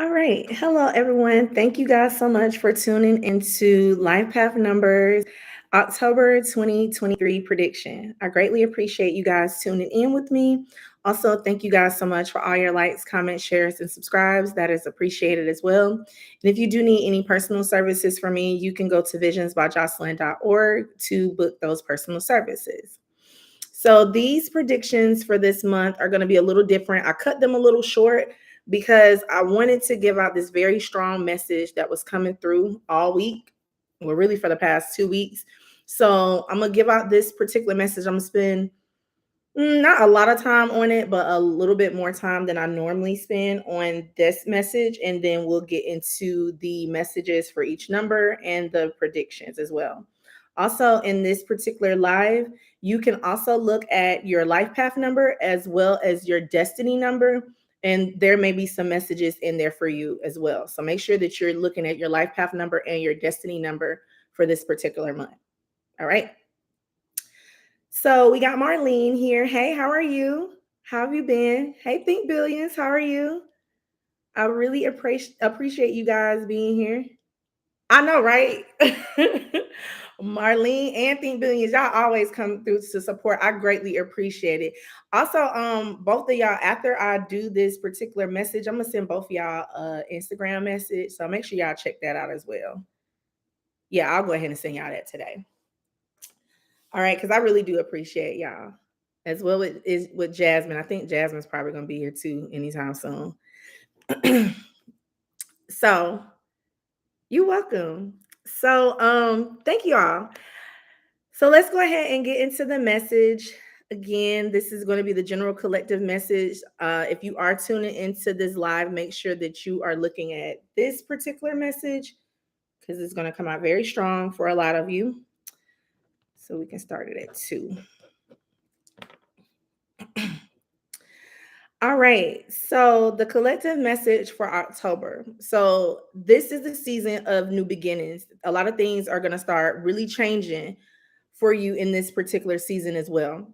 All right. Hello, everyone. Thank you guys so much for tuning into Life Path Numbers October 2023 prediction. I greatly appreciate you guys tuning in with me. Also, thank you guys so much for all your likes, comments, shares, and subscribes. That is appreciated as well. And if you do need any personal services from me, you can go to visionsbyjocelyn.org to book those personal services. So these predictions for this month are going to be a little different. I cut them a little short because I wanted to give out this very strong message that was coming through all week, well, really for the past 2 weeks. So I'm going to give out this particular message. I'm going to spend not a lot of time on it, but a little bit more time than I normally spend on this message. And then we'll get into the messages for each number and the predictions as well. Also, in this particular live, you can also look at your life path number as well as your destiny number. And there may be some messages in there for you as well. So make sure that you're looking at your life path number and your destiny number for this particular month. All right. So we got Marlene here. Hey, how are you? How have you been? Hey, Think Billions, how are you? I really appreciate you guys being here. I know, right? Marlene and Think Billions, y'all always come through to support. I greatly appreciate it. Also, both of y'all, after I do this particular message, I'm gonna send both of y'all Instagram message. So make sure y'all check that out as well. Yeah, I'll go ahead and send y'all that today. All right, because I really do appreciate y'all. As well with Jasmine. I think Jasmine's probably gonna be here too anytime soon. So you're welcome. So thank you all. So let's go ahead and get into the message. Again, this is going to be the general collective message. If you are tuning into this live, make sure that you are looking at this particular message because it's going to come out very strong for a lot of you. So we can start it at 2. All right. So the collective message for October. So this is the season of new beginnings. A lot of things are going to start really changing for you in this particular season as well.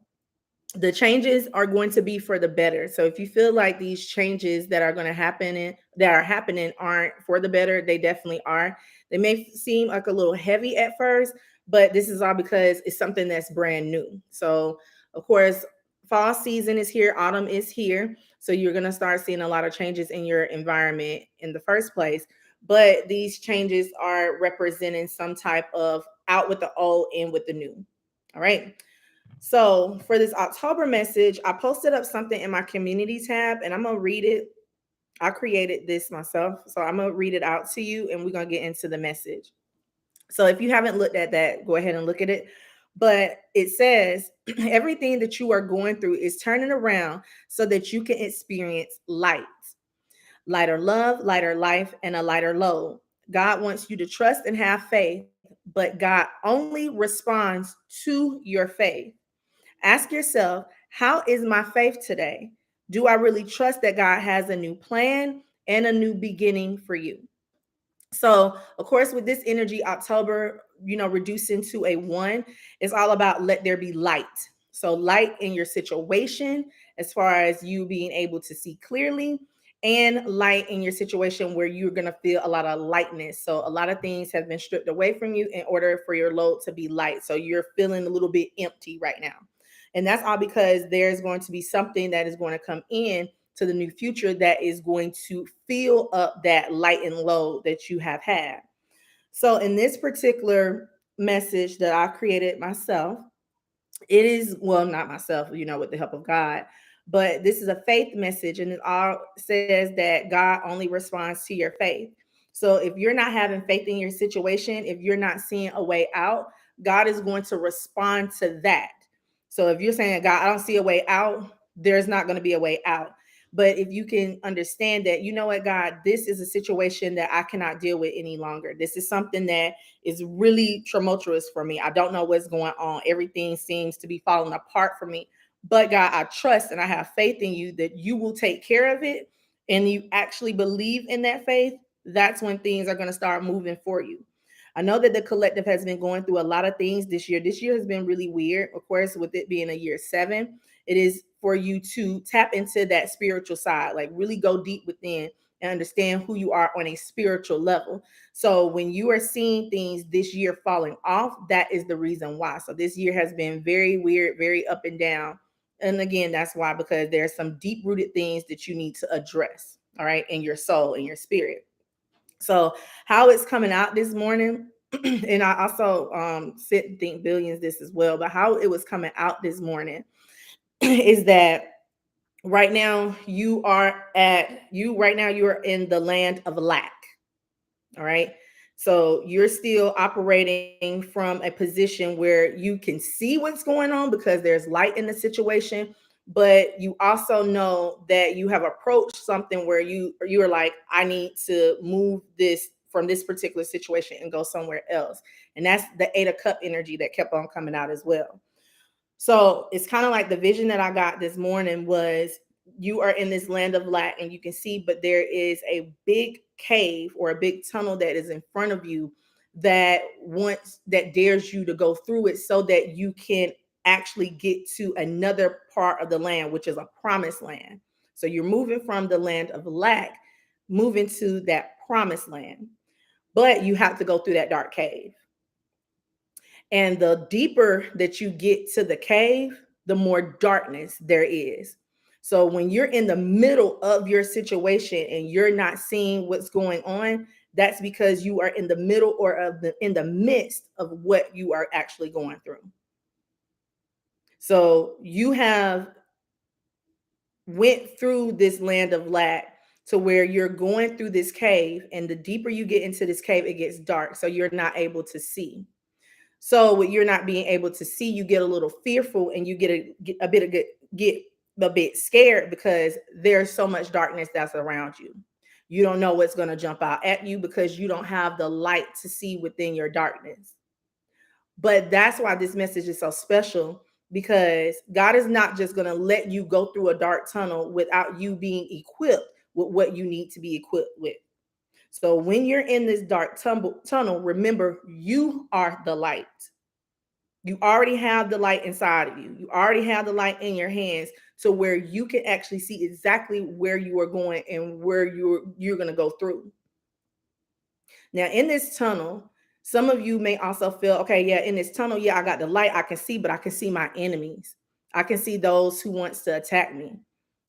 The changes are going to be for the better. So if you feel like these changes that are going to happen and that are happening aren't for the better, they definitely are. They may seem like a little heavy at first, but this is all because it's something that's brand new. So of course, fall season is here, autumn is here. So you're going to start seeing a lot of changes in your environment in the first place. But these changes are representing some type of out with the old, in with the new. All right. So for this October message, I posted up something in my community tab and I'm going to read it. I created this myself. So I'm going to read it out to you and we're going to get into the message. So if you haven't looked at that, go ahead and look at it. But it says everything that you are going through is turning around so that you can experience light, lighter love, lighter life, and a lighter load. God wants you to trust and have faith, but God only responds to your faith. Ask yourself, how is my faith today? Do I really trust that God has a new plan and a new beginning for you? So, of course, with this energy, October, reducing to a 1, it's all about let there be light. So, light in your situation, as far as you being able to see clearly, and light in your situation where you're going to feel a lot of lightness. So, a lot of things have been stripped away from you in order for your load to be light. So, you're feeling a little bit empty right now. And that's all because there's going to be something that is going to come in to the new future that is going to fill up that light and load that you have had. So in this particular message that I created myself, it is, well, not myself, with the help of God, but this is a faith message and it all says that God only responds to your faith. So if you're not having faith in your situation, if you're not seeing a way out, God is going to respond to that. So if you're saying, God, I don't see a way out, there's not going to be a way out. But if you can understand that, you know what, God, this is a situation that I cannot deal with any longer. This is something that is really tumultuous for me. I don't know what's going on. Everything seems to be falling apart for me. But God, I trust and I have faith in you that you will take care of it. And you actually believe in that faith. That's when things are going to start moving for you. I know that the collective has been going through a lot of things this year. This year has been really weird. Of course, with it being a year 7, it is for you to tap into that spiritual side, like really go deep within and understand who you are on a spiritual level. So when you are seeing things this year falling off, that is the reason why. So this year has been very weird, very up and down. And again, that's why, because there's some deep rooted things that you need to address, all right, in your soul, in your spirit. So how it's coming out this morning, and I also sit and think billions this as well, but how it was coming out this morning is that right now you are in the land of lack. All right. So you're still operating from a position where you can see what's going on because there's light in the situation, but you also know that you have approached something where you are like, I need to move this from this particular situation and go somewhere else. And that's the 8 of Cup energy that kept on coming out as well. So it's kind of like the vision that I got this morning was, you are in this land of lack and you can see, but there is a big cave or a big tunnel that is in front of you that dares you to go through it so that you can actually get to another part of the land, which is a promised land. So you're moving from the land of lack, moving to that promised land, but you have to go through that dark cave. And the deeper that you get to the cave, the more darkness there is. So when you're in the middle of your situation and you're not seeing what's going on, that's because you are in the middle or in the midst of what you are actually going through. So you have went through this land of lack to where you're going through this cave, and the deeper you get into this cave, it gets dark. So you're not able to see. So with you're not being able to see, you get a little fearful and you get a bit scared because there's so much darkness that's around you. You don't know what's going to jump out at you because you don't have the light to see within your darkness. But that's why this message is so special, because God is not just going to let you go through a dark tunnel without you being equipped with what you need to be equipped with. So when you're in this dark tunnel, remember, you are the light. You already have the light inside of you. You already have the light in your hands to where you can actually see exactly where you are going and where you're going to go through. Now, in this tunnel, some of you may also feel, okay, yeah, in this tunnel, yeah, I got the light, I can see, but I can see my enemies. I can see those who wants to attack me.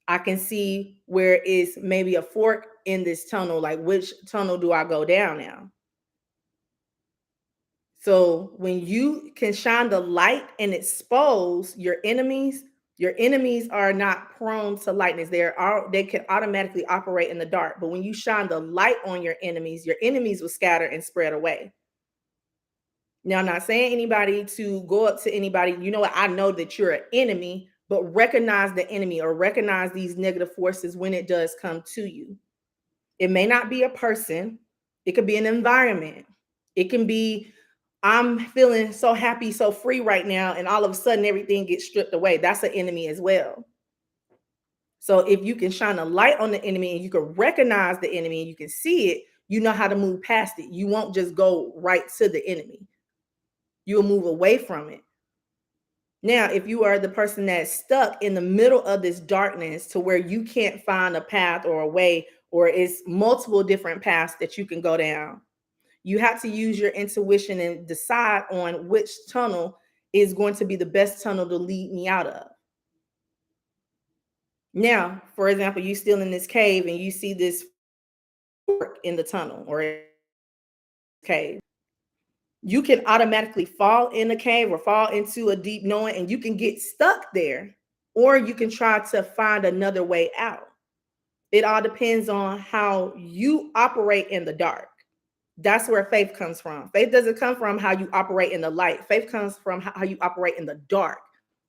I can see where is maybe a fork in this tunnel, like which tunnel do I go down now? So when you can shine the light and expose your enemies are not prone to lightness. They can automatically operate in the dark. But when you shine the light on your enemies will scatter and spread away. Now, I'm not saying anybody to go up to anybody, you know what, I know that you're an enemy, but recognize the enemy or recognize these negative forces when it does come to you. It may not be a person, it could be an environment. It can be, I'm feeling so happy, so free right now, and all of a sudden everything gets stripped away. That's an enemy as well. So if you can shine a light on the enemy and you can recognize the enemy and you can see it, you know how to move past it. You won't just go right to the enemy. You'll move away from it. Now, if you are the person that's stuck in the middle of this darkness to where you can't find a path or a way, or it's multiple different paths that you can go down, you have to use your intuition and decide on which tunnel is going to be the best tunnel to lead me out of. Now, for example, you still in this cave and you see this fork in the tunnel or cave. You can automatically fall in the cave or fall into a deep knowing and you can get stuck there, or you can try to find another way out. It all depends on how you operate in the dark. That's where faith comes from. Faith doesn't come from how you operate in the light. Faith comes from how you operate in the dark,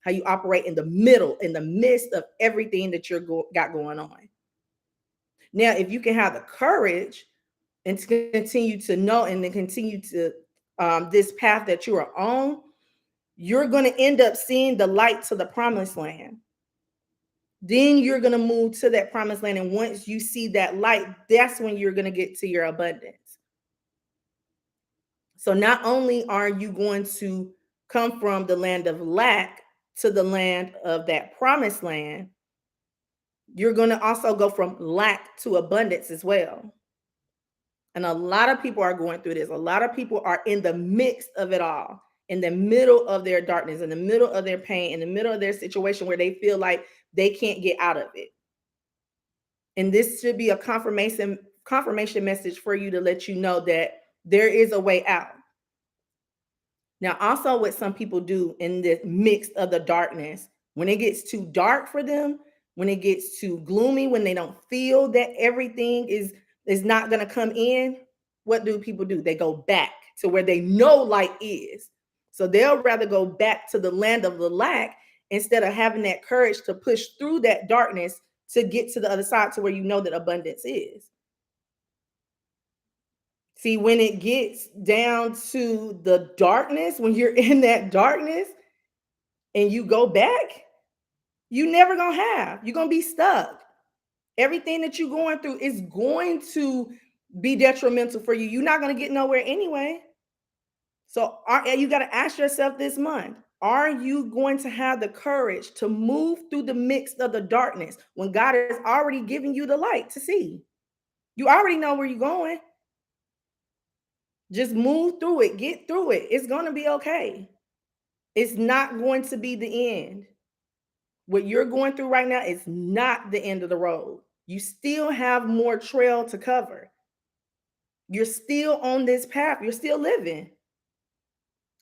how you operate in the middle, in the midst of everything that got going on. Now, if you can have the courage and to continue to know and then continue to this path that you are on, you're going to end up seeing the light to the promised land. Then you're going to move to that promised land. And once you see that light, that's when you're going to get to your abundance. So not only are you going to come from the land of lack to the land of that promised land, You're going to also go from lack to abundance as well. And a lot of people are going through this. A lot of people are in the mix of it all, in the middle of their darkness, in the middle of their pain, in the middle of their situation where they feel like they can't get out of it. And this should be a confirmation message for you to let you know that there is a way out. Now, also what some people do in the mix of the darkness, when it gets too dark for them, when it gets too gloomy, when they don't feel that everything is not going to come in, what do people do? They go back to where they know light is. So they'll rather go back to the land of the lack instead of having that courage to push through that darkness to get to the other side to where you know that abundance is. See, when it gets down to the darkness, when you're in that darkness and you go back, you never gonna have. You're gonna be stuck. Everything that you're going through is going to be detrimental for you. You're not gonna get nowhere anyway. So you got to ask yourself this month, are you going to have the courage to move through the mix of the darkness when God has already given you the light to see? You already know where you're going. Just move through it, get through it. It's going to be okay. It's not going to be the end. What you're going through right now is not the end of the road. You still have more trail to cover. You're still on this path. You're still living.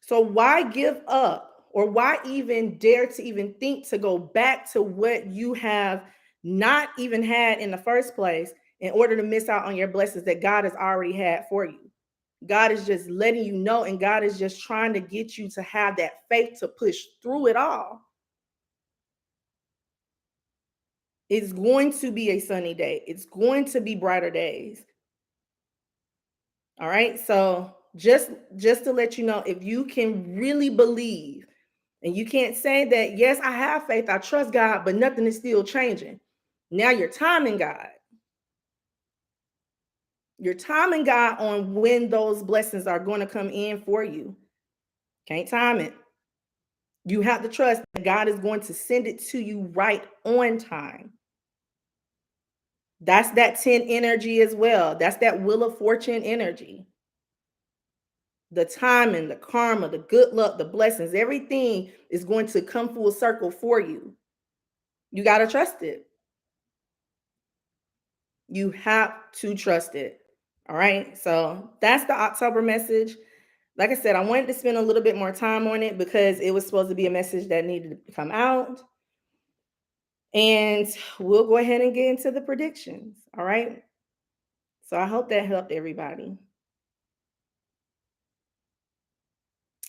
So why give up, or why even dare to even think to go back to what you have not even had in the first place in order to miss out on your blessings that God has already had for you? God is just letting you know, and God is just trying to get you to have that faith to push through it all. It's going to be a sunny day. It's going to be brighter days. All right. So just to let you know, if you can really believe, and you can't say that, yes, I have faith, I trust God, but nothing is still changing. Now you're timing God. You're timing God on when those blessings are going to come in for you. Can't time it. You have to trust that God is going to send it to you right on time. That's that 10 energy as well. That's that Wheel of Fortune energy. The timing, the karma, the good luck, the blessings, everything is going to come full circle for you. You got to trust it. You have to trust it. All right. So that's the October message. Like I said, I wanted to spend a little bit more time on it because it was supposed to be a message that needed to come out. And we'll go ahead and get into the predictions. All right. So I hope that helped everybody.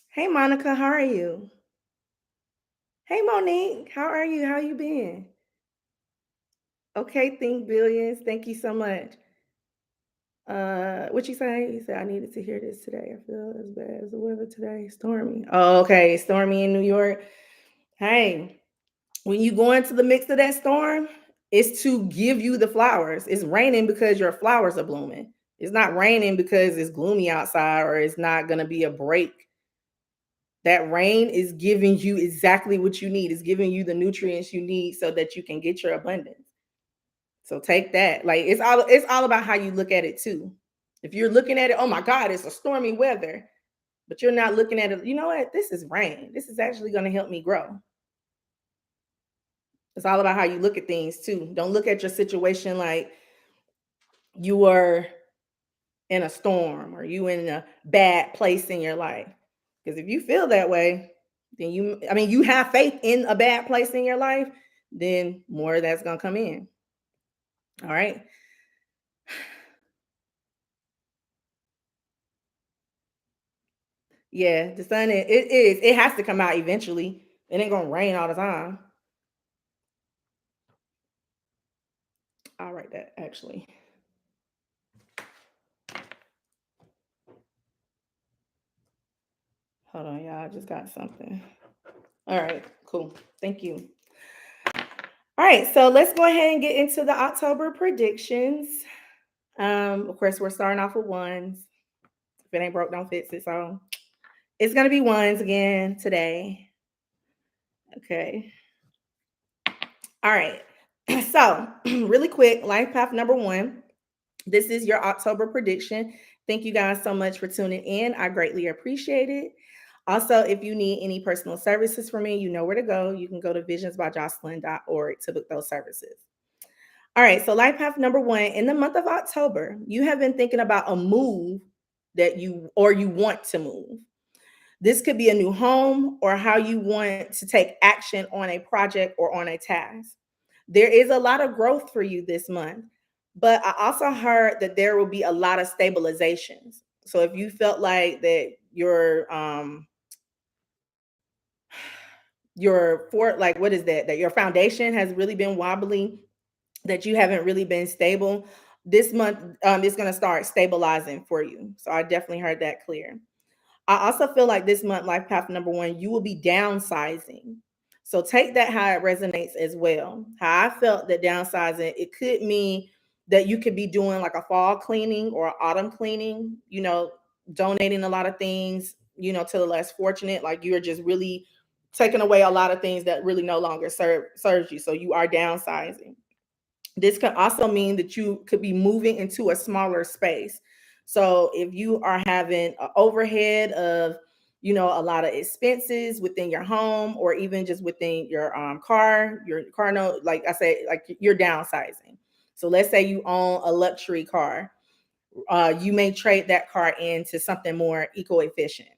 Hey, Monica, how are you? Hey, Monique, how are you? How you been? Okay, think billions. Thank you so much. What you say? You said I needed to hear this today. I feel as bad as the weather today. Stormy. Oh, okay. Stormy in New York. Hey, when you go into the mix of that storm, it's to give you the flowers. It's raining because your flowers are blooming. It's not raining because it's gloomy outside or it's not going to be a break. That rain is giving you exactly what you need. It's giving you the nutrients you need so that you can get your abundance. So take that. Like it's all about how you look at it too. If you're looking at it, oh my God, it's a stormy weather, but you're not looking at it, you know what? This is rain. This is actually going to help me grow. It's all about how you look at things too. Don't look at your situation like you are in a storm or you in a bad place in your life. Because if you feel that way, then you have faith in a bad place in your life, then more of that's going to come in. All right. Yeah, the sun it has to come out eventually. It ain't gonna rain all the time. I'll write that actually. Hold on, y'all. I just got something. All right, cool. Thank you. All right, so let's go ahead and get into the October predictions. Of course, we're starting off with ones. If it ain't broke, don't fix it. So it's gonna be ones again today. Okay. All right. So, really quick, life path number one. This is your October prediction. Thank you guys so much for tuning in. I greatly appreciate it. Also, if you need any personal services from me, you know where to go. You can go to visionsbyjocelyn.org to book those services. All right, so life path number one, in the month of October, you have been thinking about a move that you want to move. This could be a new home or how you want to take action on a project or on a task. There is a lot of growth for you this month, but I also heard that there will be a lot of stabilizations. So if you felt like that your for like what is that your foundation has really been wobbly, that you haven't really been stable, this month is going to start stabilizing for you. So I definitely heard that clear. I also feel like this month, life path number one, you will be downsizing. So take that how it resonates as well. How I felt that downsizing, it could mean that you could be doing like a fall cleaning or autumn cleaning, donating a lot of things, to the less fortunate. Like you're just really taking away a lot of things that really no longer serves you. So you are downsizing. This could also mean that you could be moving into a smaller space. So if you are having an overhead of, a lot of expenses within your home or even just within your car note, like I said, like you're downsizing. So let's say you own a luxury car. You may trade that car into something more eco-efficient,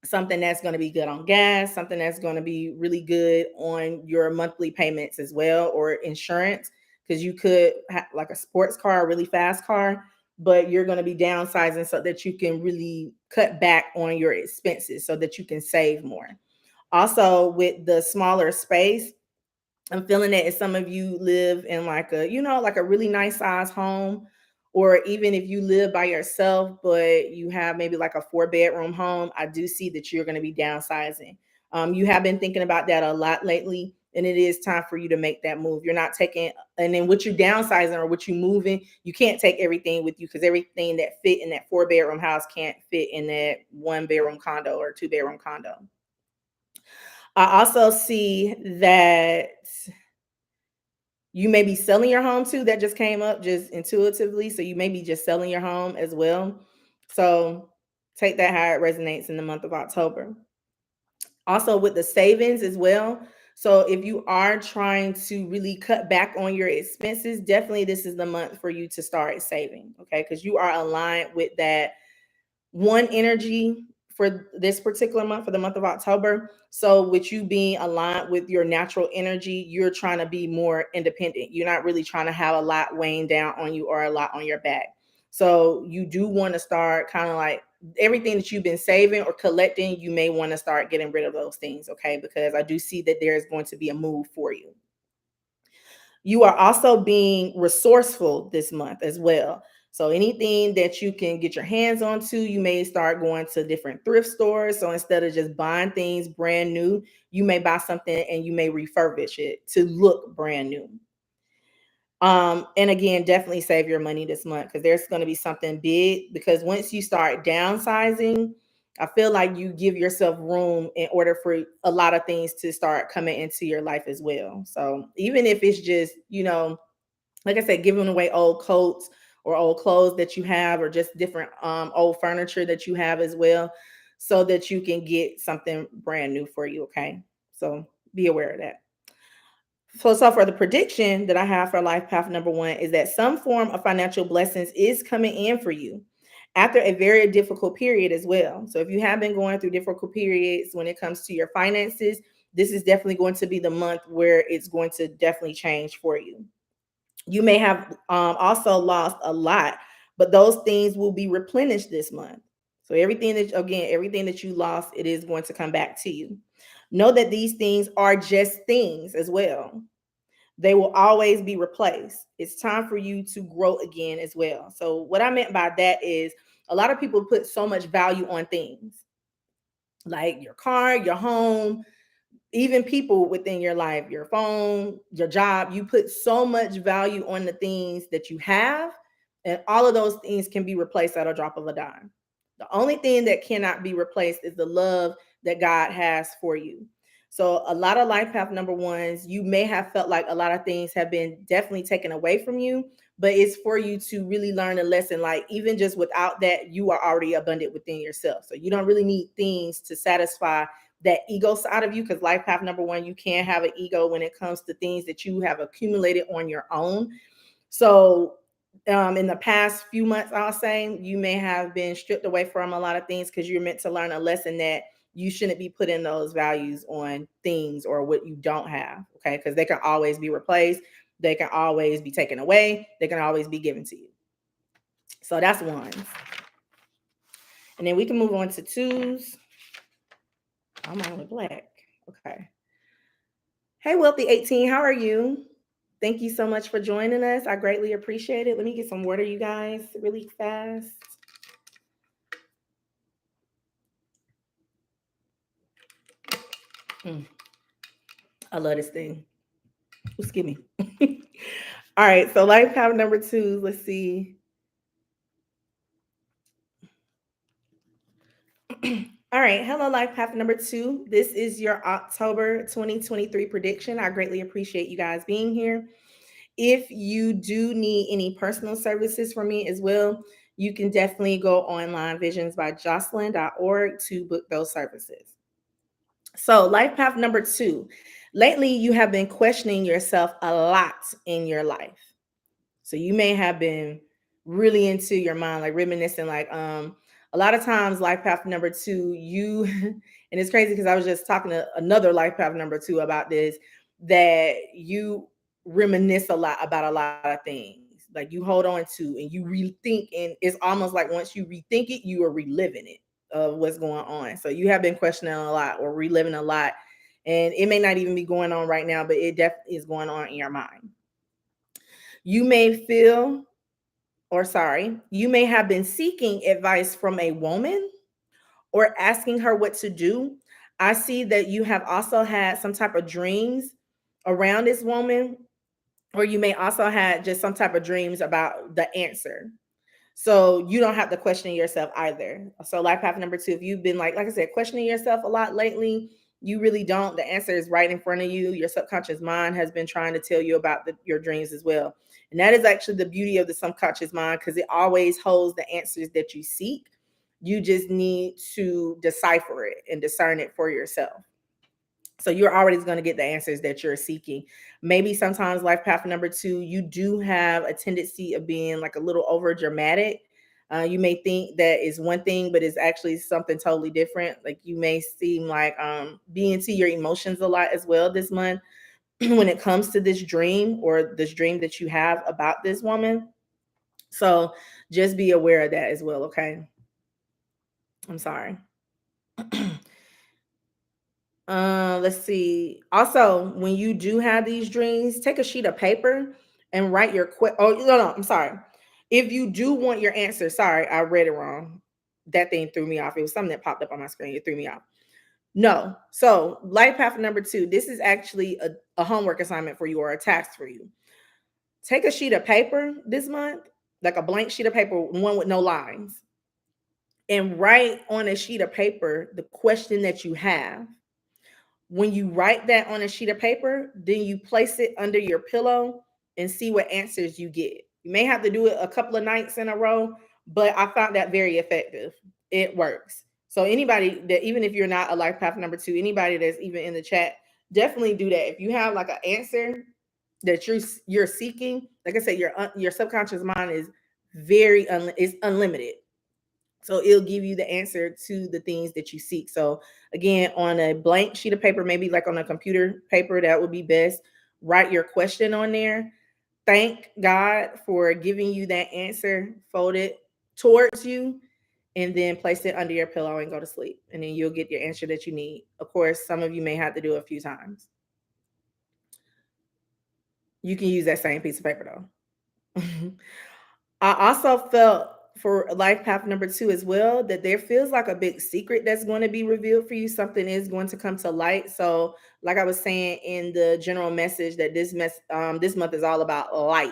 something that's going to be good on gas, something that's going to be really good on your monthly payments as well, or insurance, because you could have like a sports car, a really fast car, but you're going to be downsizing so that you can really cut back on your expenses so that you can save more. Also, with the smaller space, I'm feeling that if some of you live in like like a really nice size home, or even if you live by yourself, but you have maybe like a 4-bedroom home, I do see that you're going to be downsizing. You have been thinking about that a lot lately, and it is time for you to make that move. You're not taking, and then what you downsizing or what you moving, you can't take everything with you because everything that fit in that 4-bedroom house can't fit in that 1-bedroom condo or 2-bedroom condo. I also see that you may be selling your home too. That just came up just intuitively. So you may be just selling your home as well. So take that how it resonates in the month of October. Also with the savings as well. So if you are trying to really cut back on your expenses, definitely this is the month for you to start saving. Okay. Because you are aligned with that one energy for this particular month, for the month of October. So with you being aligned with your natural energy, you're trying to be more independent. You're not really trying to have a lot weighing down on you or a lot on your back. So you do want to start kind of like everything that you've been saving or collecting, you may want to start getting rid of those things, okay? Because I do see that there is going to be a move for you. You are also being resourceful this month as well. So anything that you can get your hands onto, you may start going to different thrift stores. So instead of just buying things brand new, you may buy something and you may refurbish it to look brand new. And again, definitely save your money this month because there's going to be something big. Because once you start downsizing, I feel like you give yourself room in order for a lot of things to start coming into your life as well. So even if it's just, like I said, giving away old coats or old clothes that you have, or just different old furniture that you have as well, so that you can get something brand new for you. Okay. So be aware of that. So for the prediction that I have for life path number one is that some form of financial blessings is coming in for you after a very difficult period as well. So if you have been going through difficult periods when it comes to your finances, this is definitely going to be the month where it's going to definitely change for you. You may have also lost a lot, but those things will be replenished this month. So everything that you lost, it is going to come back to you. Know that these things are just things as well. They will always be replaced. It's time for you to grow again as well. So what I meant by that is a lot of people put so much value on things like your car, your home, even people within your life, your phone, your job. You put so much value on the things that you have, and all of those things can be replaced at a drop of a dime. The only thing that cannot be replaced is the love that God has for you. So a lot of life path number ones, you may have felt like a lot of things have been definitely taken away from you, but it's for you to really learn a lesson. Like even just without that, you are already abundant within yourself. So you don't really need things to satisfy that ego side of you, because life path number one, you can have an ego when it comes to things that you have accumulated on your own. So in the past few months, I'll say you may have been stripped away from a lot of things because you're meant to learn a lesson that you shouldn't be putting those values on things or what you don't have. Okay. Because they can always be replaced. They can always be taken away. They can always be given to you. So that's ones. And then we can move on to twos. I'm on with black. Okay. Hey, Wealthy 18, how are you? Thank you so much for joining us. I greatly appreciate it. Let me get some water, you guys, really fast. I love this thing. Excuse me. All right, so life path number two. Let's see. All right, hello, life path number two. This is your October 2023 prediction. I greatly appreciate you guys being here. If you do need any personal services from me as well, you can definitely go online visions by JOCELYN.org to book those services. So, life path number two. Lately, you have been questioning yourself a lot in your life. So you may have been really into your mind, like reminiscing, like a lot of times life path number two, you and it's crazy because I was just talking to another life path number two about this, that you reminisce a lot about a lot of things. Like you hold on to and you rethink, and it's almost like once you rethink it, you are reliving it of what's going on. So you have been questioning a lot or reliving a lot. And it may not even be going on right now, but it definitely is going on in your mind. You may feel, or sorry, you may have been seeking advice from a woman or asking her what to do. I see that you have also had some type of dreams around this woman, or you may also had just some type of dreams about the answer. So you don't have to question yourself either. So life path number two, if you've been like I said, questioning yourself a lot lately, you really don't. The answer is right in front of you. Your subconscious mind has been trying to tell you about your dreams as well. And that is actually the beauty of the subconscious mind, because it always holds the answers that you seek. You just need to decipher it and discern it for yourself. So you're always going to get the answers that you're seeking. Maybe sometimes life path number two, you do have a tendency of being like a little over dramatic. You may think that is one thing, but it's actually something totally different. Like you may seem like be into your emotions a lot as well this month when it comes to this dream or this dream that you have about this woman. So just be aware of that as well. Okay. I'm sorry. Let's see. Also, when you do have these dreams, take a sheet of paper and write your oh no, I'm sorry. If you do want your answer, sorry, I read it wrong. That thing threw me off. It was something that popped up on my screen. It threw me off. No. So life path number two, this is actually a homework assignment for you or a task for you. Take a sheet of paper this month, like a blank sheet of paper, one with no lines, and write on a sheet of paper the question that you have. When you write that on a sheet of paper, then you place it under your pillow and see what answers you get. You may have to do it a couple of nights in a row, but I found that very effective. It works. So anybody that, even if you're not a life path number two, anybody that's even in the chat, definitely do that. If you have like an answer that you're seeking, like I said, your subconscious mind is is unlimited. So it'll give you the answer to the things that you seek. So again, on a blank sheet of paper, maybe like on a computer paper, that would be best. Write your question on there. Thank God for giving you that answer, fold it towards you, and then place it under your pillow and go to sleep. And then you'll get your answer that you need. Of course, some of you may have to do it a few times. You can use that same piece of paper though. I also felt for life path number two as well that there feels like a big secret that's going to be revealed for you. Something is going to come to light. So, like I was saying in the general message, that this month is all about light.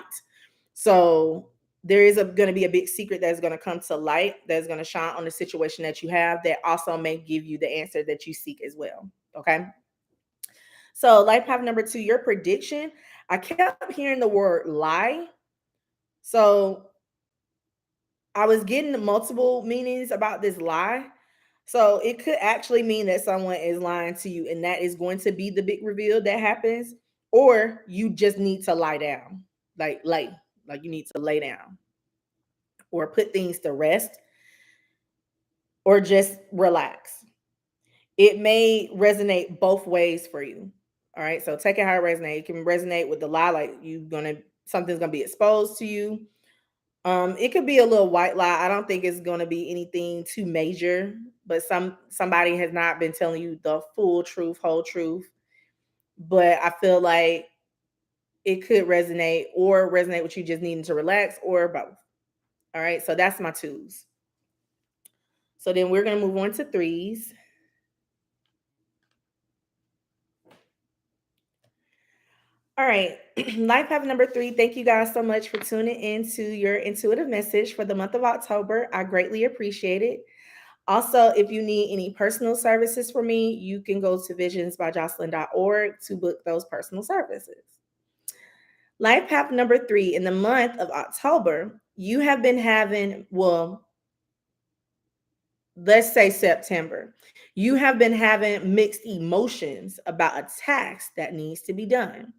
So there is going to be a big secret that's going to come to light, that's going to shine on the situation that you have, that also may give you the answer that you seek as well. Okay. So, life path number two, your prediction. I kept hearing the word lie. So, I was getting multiple meanings about this lie. So, it could actually mean that someone is lying to you, and that is going to be the big reveal that happens, or you just need to lie down, like you need to lay down, or put things to rest, or just relax. It may resonate both ways for you. All right. So take it how it resonates. It can resonate with the lie, like something's gonna be exposed to you. It could be a little white lie. I don't think it's gonna be anything too major, but somebody has not been telling you the full truth, whole truth. But I feel like it could resonate with you just needing to relax, or both. All right. So that's my twos. So then we're gonna move on to threes. All right. Life hack number three. Thank you guys so much for tuning in to your intuitive message for the month of October. I greatly appreciate it. Also, if you need any personal services from me, you can go to visionsbyjocelyn.org to book those personal services. Life hack number three. In the month of October, you have been having, well, let's say September, you have been having mixed emotions about a task that needs to be done.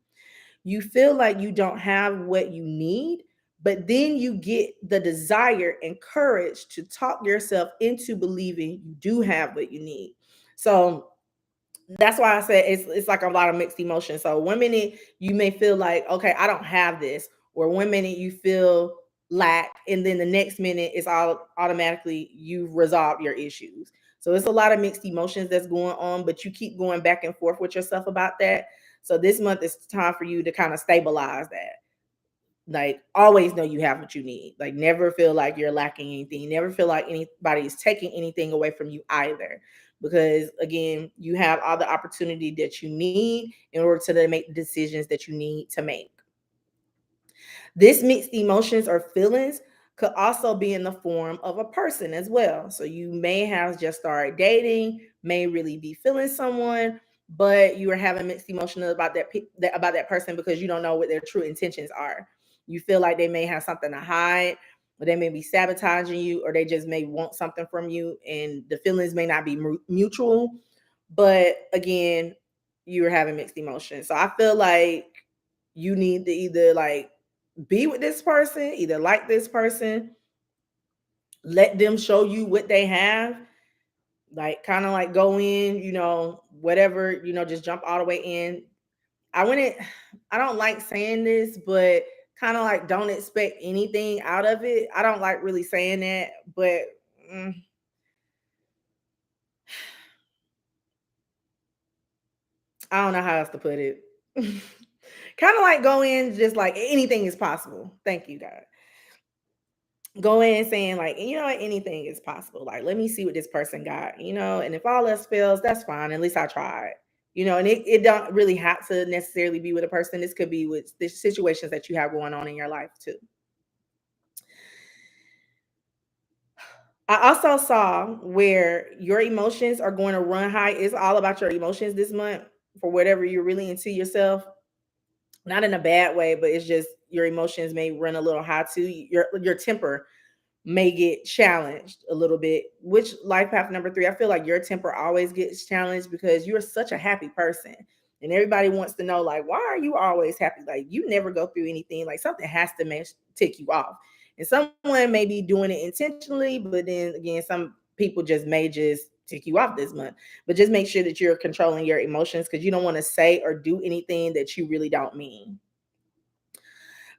You feel like you don't have what you need, but then you get the desire and courage to talk yourself into believing you do have what you need. So that's why I said it's like a lot of mixed emotions. So one minute you may feel like, okay, I don't have this, or one minute you feel lack, and then the next minute it's all automatically you've resolved your issues. So it's a lot of mixed emotions that's going on, but you keep going back and forth with yourself about that. So this month is time for you to kind of stabilize that. Like always know you have what you need. Like never feel like you're lacking anything. Never feel like anybody is taking anything away from you either. Because again, you have all the opportunity that you need in order to make the decisions that you need to make. This mixed emotions or feelings could also be in the form of a person as well. So you may have just started dating, may really be feeling someone, but you are having mixed emotions about about that person because you don't know what their true intentions are. You feel like they may have something to hide, or they may be sabotaging you, or they just may want something from you, and the feelings may not be mutual. But again, you're having mixed emotions. So I feel like you need to either like be with this person, either like this person, let them show you what they have, like kind of like go in, whatever, just jump all the way in. I wouldn't, I don't like saying this, but kind of like don't expect anything out of it. I don't like really saying that, but mm, I don't know how else to put it. Kind of like go in just like anything is possible. Thank you, God. Go in saying like, anything is possible. Like, let me see what this person got, and if all else fails, that's fine. At least I tried. And it don't really have to necessarily be with a person. This could be with the situations that you have going on in your life too. I also saw where your emotions are going to run high. It's all about your emotions this month for whatever you're really into yourself. Not in a bad way, but it's just your emotions may run a little high too. Your temper may get challenged a little bit. Which life path number three, I feel like your temper always gets challenged because you're such a happy person. And everybody wants to know, like, why are you always happy? Like, you never go through anything. Like, something has to tick you off. And someone may be doing it intentionally, but then again, some people just tick you off this month. But just make sure that you're controlling your emotions because you don't want to say or do anything that you really don't mean.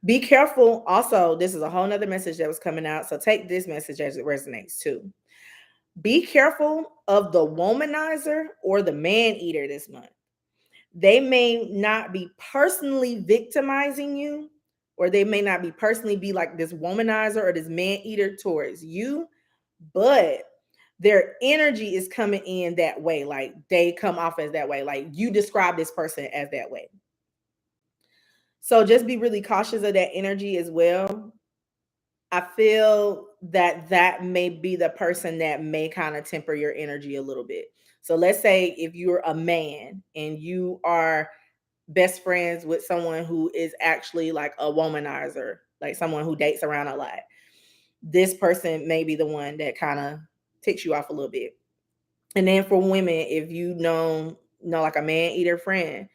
Be careful. Also, this is a whole nother message that was coming out. So take this message as it resonates too. Be careful of the womanizer or the man eater this month. They may not be personally victimizing you, or they may not be personally be like this womanizer or this man eater towards you, but their energy is coming in that way. Like they come off as that way. Like you describe this person as that way. So just be really cautious of that energy as well. I feel that may be the person that may kind of temper your energy a little bit. So let's say if you're a man and you are best friends with someone who is actually like a womanizer, like someone who dates around a lot, this person may be the one that kind of ticks you off a little bit. And then for women, if you know like a man eater friend,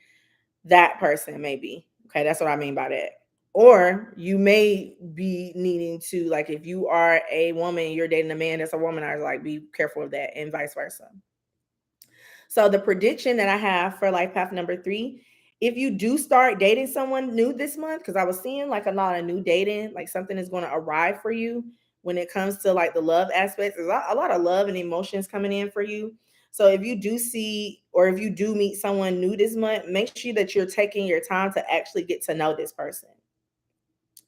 that person may be. Okay, that's what I mean by that. Or you may be needing to, like, if you are a woman, you're dating a man that's a womanizer, like, be careful of that, and vice versa. So the prediction that I have for life path number 3, if you do start dating someone new this month, because I was seeing like a lot of new dating, like something is going to arrive for you when it comes to like the love aspects. There's a lot of love and emotions coming in for you. So if you do see, or if you do meet someone new this month, make sure that you're taking your time to actually get to know this person.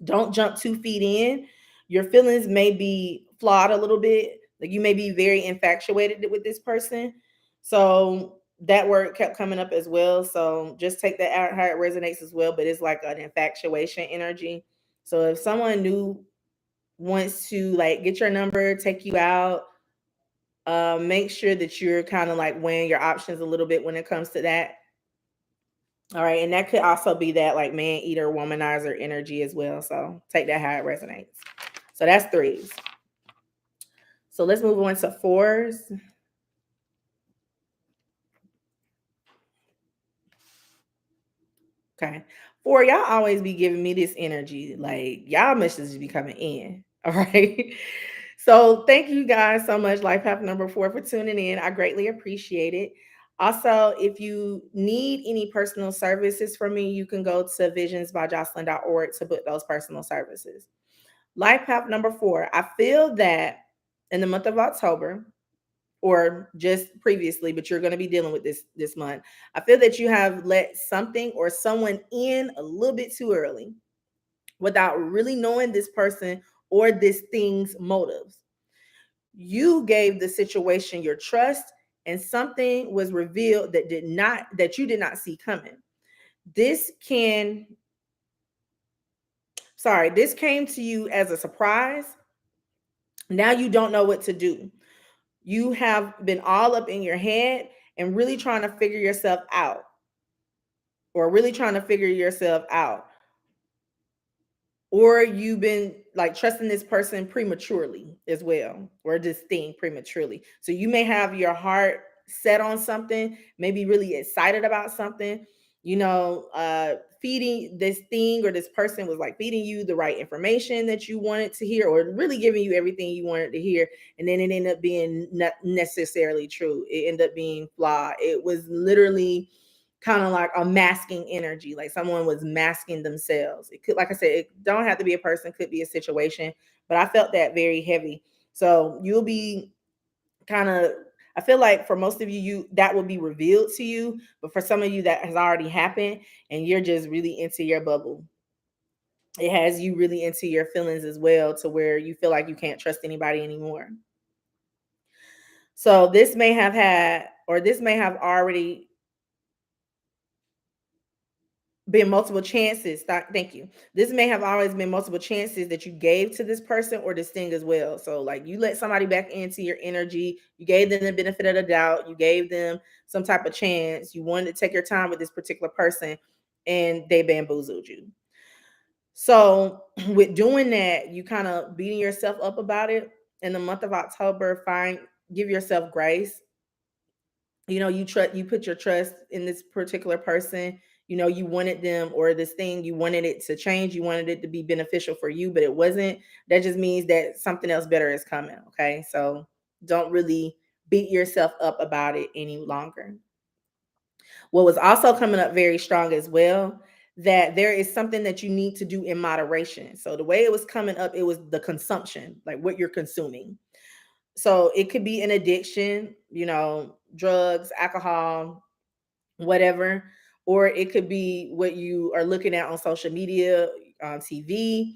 Don't jump 2 feet in. Your feelings may be flawed a little bit. Like you may be very infatuated with this person. So that word kept coming up as well. So just take that out how it resonates as well. But it's like an infatuation energy. So if someone new wants to like get your number, take you out, make sure that you're kind of like weighing your options a little bit when it comes to that. All right. And that could also be that like man eater, womanizer energy as well. So take that how it resonates. So that's threes. So let's move on to fours. Okay. Four, y'all always be giving me this energy. Like y'all messages be coming in. All right. So thank you guys so much, Life Path number 4, for tuning in. I greatly appreciate it. Also, if you need any personal services from me, you can go to visionsbyjocelyn.org to book those personal services. Life path number 4. I feel that in the month of October, or just previously, but you're going to be dealing with this month. I feel that you have let something or someone in a little bit too early without really knowing this person or this thing's motives. You gave the situation your trust, and something was revealed that you did not see coming. This can this came to you as a surprise. Now you don't know what to do. You have been all up in your head and really trying to figure yourself out, or really trying to figure yourself out. Or you've been like trusting this person prematurely as well, or this thing prematurely. So you may have your heart set on something, maybe really excited about something, feeding this thing or this person was like feeding you the right information that you wanted to hear, or really giving you everything you wanted to hear. And then it ended up being not necessarily true. It ended up being flawed. It was literally kind of like a masking energy, like someone was masking themselves. It could, like I said, it don't have to be a person, could be a situation, but I felt that very heavy. So you'll be kind of, I feel like for most of you that will be revealed to you, but for some of you that has already happened and you're just really into your bubble. It has you really into your feelings as well, to where you feel like you can't trust anybody anymore. So this may have had, or this may have already been multiple chances. Thank you. This may have always been multiple chances that you gave to this person or this thing as well. So, like, you let somebody back into your energy, you gave them the benefit of the doubt, you gave them some type of chance, you wanted to take your time with this particular person, and they bamboozled you. So, with doing that, you kind of beating yourself up about it. In the month of October, give yourself grace. You put your trust in this particular person. You wanted them, or this thing, you wanted it to change, you wanted it to be beneficial for you, but it wasn't. That just means that something else better is coming. Okay, so don't really beat yourself up about it any longer. What was also coming up very strong as well, that there is something that you need to do in moderation. So the way it was coming up, it was the consumption, like what you're consuming. So it could be an addiction, drugs, alcohol, whatever, or it could be what you are looking at on social media, on TV,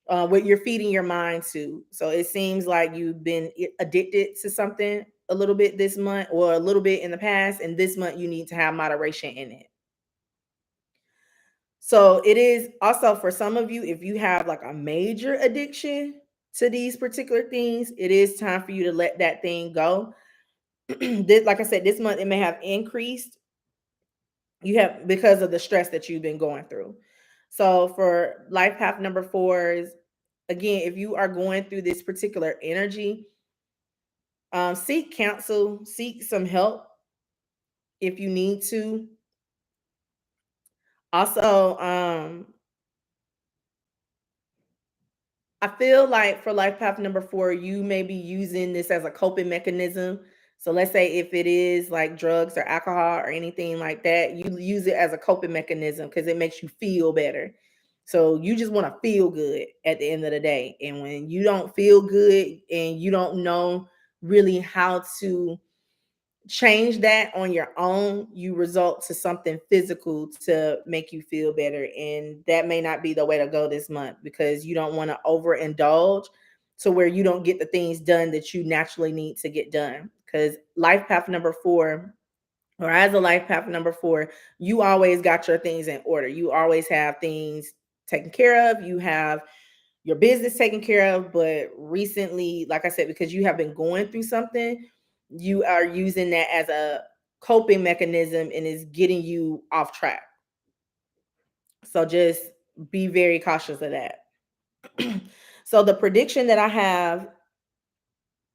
what you're feeding your mind to. So it seems like you've been addicted to something a little bit this month, or a little bit in the past, and this month you need to have moderation in it. So it is also for some of you, if you have like a major addiction, to these particular things, it is time for you to let that thing go. Like I said, this month it may have increased. You have because of the stress that you've been going through. So for life path number fours, again, if you are going through this particular energy, seek counsel, seek some help if you need to. Also, I feel like for life path number four, you may be using this as a coping mechanism. So let's say if it is like drugs or alcohol or anything like that, you use it as a coping mechanism because it makes you feel better. So you just want to feel good at the end of the day. And when you don't feel good and you don't know really how to change that on your own, you result to something physical to make you feel better. And that may not be the way to go this month because you don't want to overindulge to where you don't get the things done that you naturally need to get done. Because life path number four, or as a life path number four, you always got your things in order. You always have things taken care of. You have your business taken care of, but recently, like I said, because you have been going through something, you are using that as a coping mechanism and is getting you off track. So just be very cautious of that. So the prediction that I have,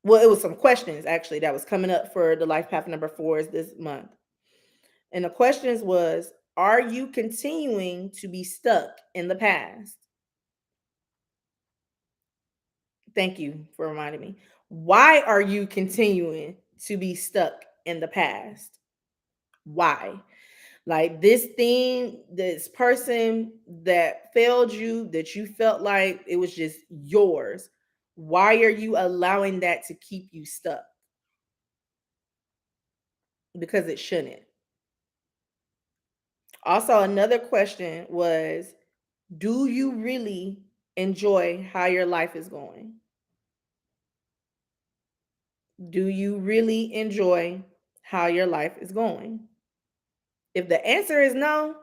well, it was some questions actually that was coming up for the life path number fours this month. And the questions was, are you continuing to be stuck in the past? Thank you for reminding me. Why are you continuing to be stuck in the past? Why? Like this thing, this person that failed you, that you felt like it was just yours. Why are you allowing that to keep you stuck? Because it shouldn't. Also, another question was, do you really enjoy how your life is going? Do you really enjoy how your life is going? If the answer is no,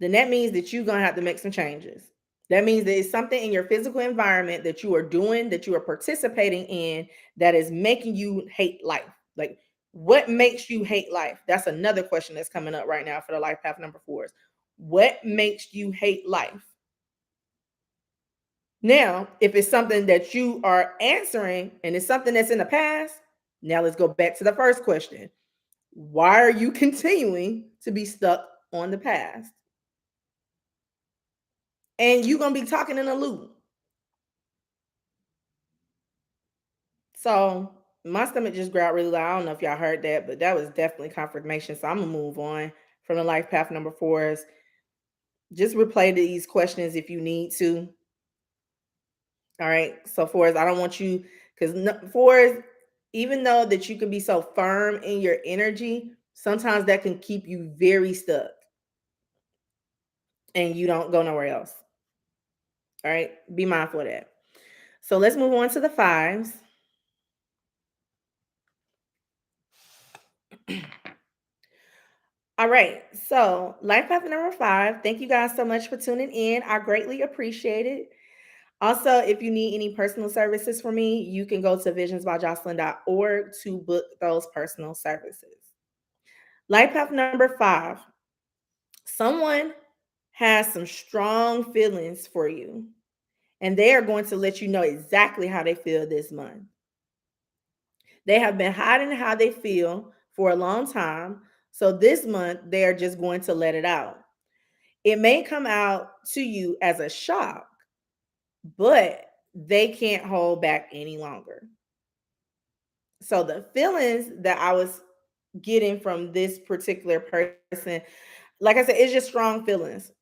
then that means that you're going to have to make some changes. That means that it's something in your physical environment that you are doing, that you are participating in, that is making you hate life. Like, what makes you hate life? That's another question that's coming up right now for the life path number fours. What makes you hate life? Now, if it's something that you are answering and it's something that's in the past, now let's go back to the first question. Why are you continuing to be stuck on the past? And you're going to be talking in a loop. So my stomach just growled really loud. I don't know if y'all heard that, but that was definitely confirmation. So I'm going to move on from the life path number fours. Just replay these questions if you need to. All right. So fours, I don't want you, because fours, even though that you can be so firm in your energy, sometimes that can keep you very stuck and you don't go nowhere else. All right. Be mindful of that. So let's move on to the fives. All right. So, life path number five. Thank you guys so much for tuning in. I greatly appreciate it. Also, if you need any personal services from me, you can go to visionsbyjocelyn.org to book those personal services. Life path number five. Someone has some strong feelings for you, and they are going to let you know exactly how they feel this month. They have been hiding how they feel for a long time. So this month, they are just going to let it out. It may come out to you as a shock, but they can't hold back any longer. So the feelings that I was getting from this particular person, like I said, it's just strong feelings.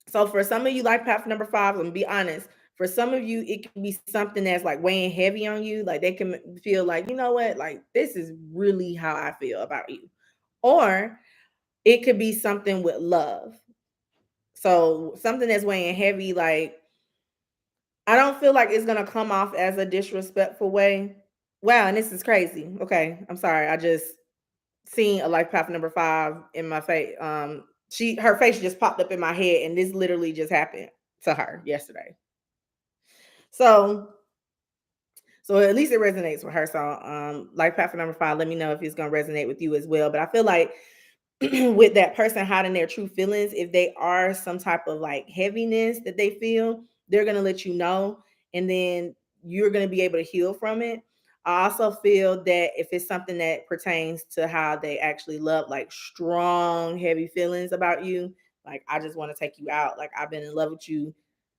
So for some of you, life path number five, I'm gonna be honest. For some of you, it can be something that's like weighing heavy on you. Like they can feel like, you know what, like this is really how I feel about you. Or it could be something with love. So something that's weighing heavy, like I don't feel like it's gonna come off as a disrespectful way. Wow, and this is crazy. Okay, I'm sorry. I just seen a life path number five in my face. Her face just popped up in my head, and this literally just happened to her yesterday. So So at least it resonates with her. So life path number 5, let me know if it's gonna resonate with you as well. But I feel like with that person hiding their true feelings, if they are some type of like heaviness that they feel, they're gonna let you know, and then you're gonna be able to heal from it. I also feel that if it's something that pertains to how they actually love, like strong, heavy feelings about you, like I just want to take you out, like I've been in love with you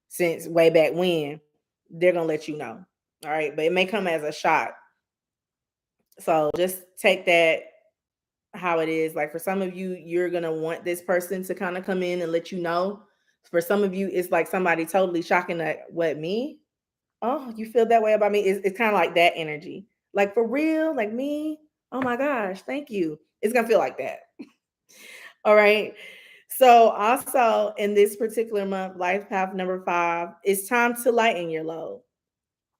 since way back when, they're gonna let you know. All right, but it may come as a shock. So just take that how it is. Like for some of you, you're gonna want this person to kind of come in and let you know. For some of you, it's like somebody totally shocking that what me? Oh, you feel that way about me? It's kind of like that energy. Like for real, like me. Oh my gosh, thank you. It's gonna feel like that. All right. So also in this particular month, life path number 5, it's time to lighten your load.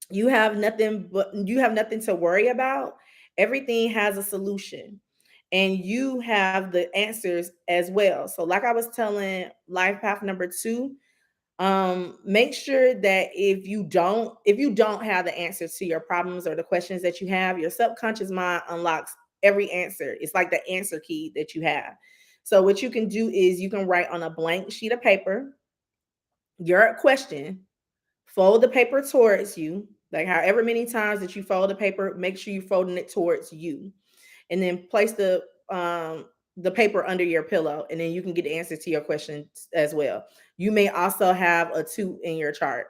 You have nothing to worry about. Everything has a solution, and you have the answers as well. So like I was telling life path number 2, make sure that if you don't have the answers to your problems or the questions that you have, your subconscious mind unlocks every answer. It's like the answer key that you have. So what you can do is you can write on a blank sheet of paper your question, fold the paper towards you, like however many times that you fold the paper, make sure you're folding it towards you, and then place the paper under your pillow, and then you can get the answer to your questions as well. You may also have a 2 in your chart,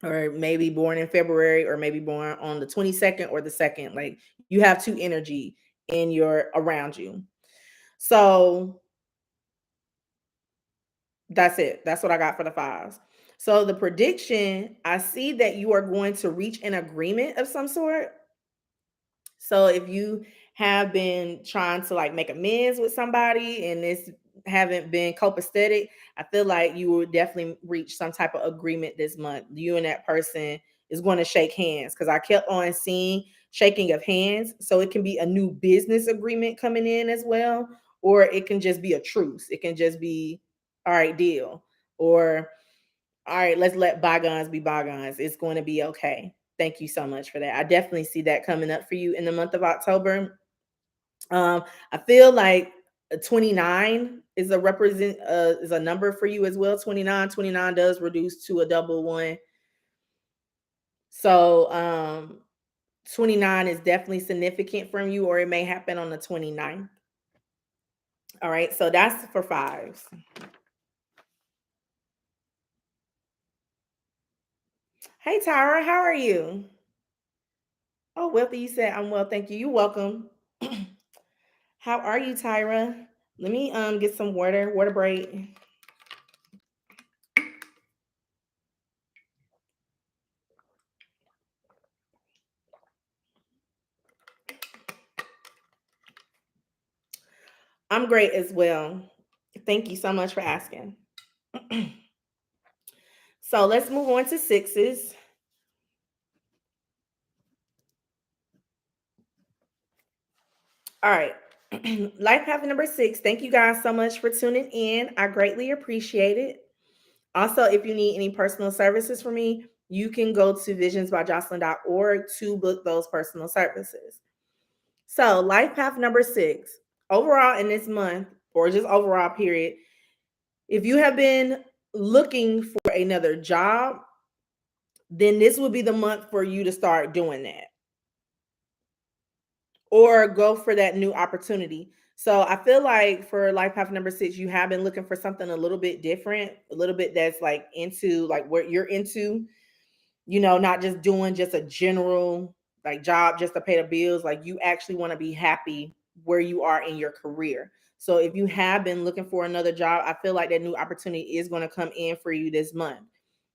or maybe born in February, or maybe born on the 22nd or the 2nd. Like you have 2 energy in your around you. So that's it. That's what I got for the 5s. So the prediction, I see that you are going to reach an agreement of some sort. So if you have been trying to like make amends with somebody and this haven't been copacetic, I feel like you will definitely reach some type of agreement this month. You and that person is going to shake hands, because I kept on seeing shaking of hands. So it can be a new business agreement coming in as well, or it can just be a truce. It can just be, all right, deal, or all right, let's let bygones be bygones. It's going to be okay. Thank you so much for that. I definitely see that coming up for you in the month of October. I feel like 29 is a number for you as well. 29 does reduce to a double one. So 29 is definitely significant from you, or it may happen on the 29th. All right, so that's for 5s. Hey Tyra, how are you? Oh, Wealthy, you said I'm well, thank you. You're welcome. How are you, Tyra? Let me get some water break. I'm great as well. Thank you so much for asking. So let's move on to 6s. All right. Life path number 6. Thank you guys so much for tuning in. I greatly appreciate it. Also, if you need any personal services from me, you can go to visionsbyjocelyn.org to book those personal services. So, life path number 6. Overall, in this month, or just overall period, if you have been looking for another job, then this would be the month for you to start doing that, or go for that new opportunity. So I feel like for life path number 6, you have been looking for something a little bit different, a little bit that's like into like what you're into, not just doing just a general like job just to pay the bills. Like you actually want to be happy where you are in your career. So if you have been looking for another job, I feel like that new opportunity is going to come in for you this month.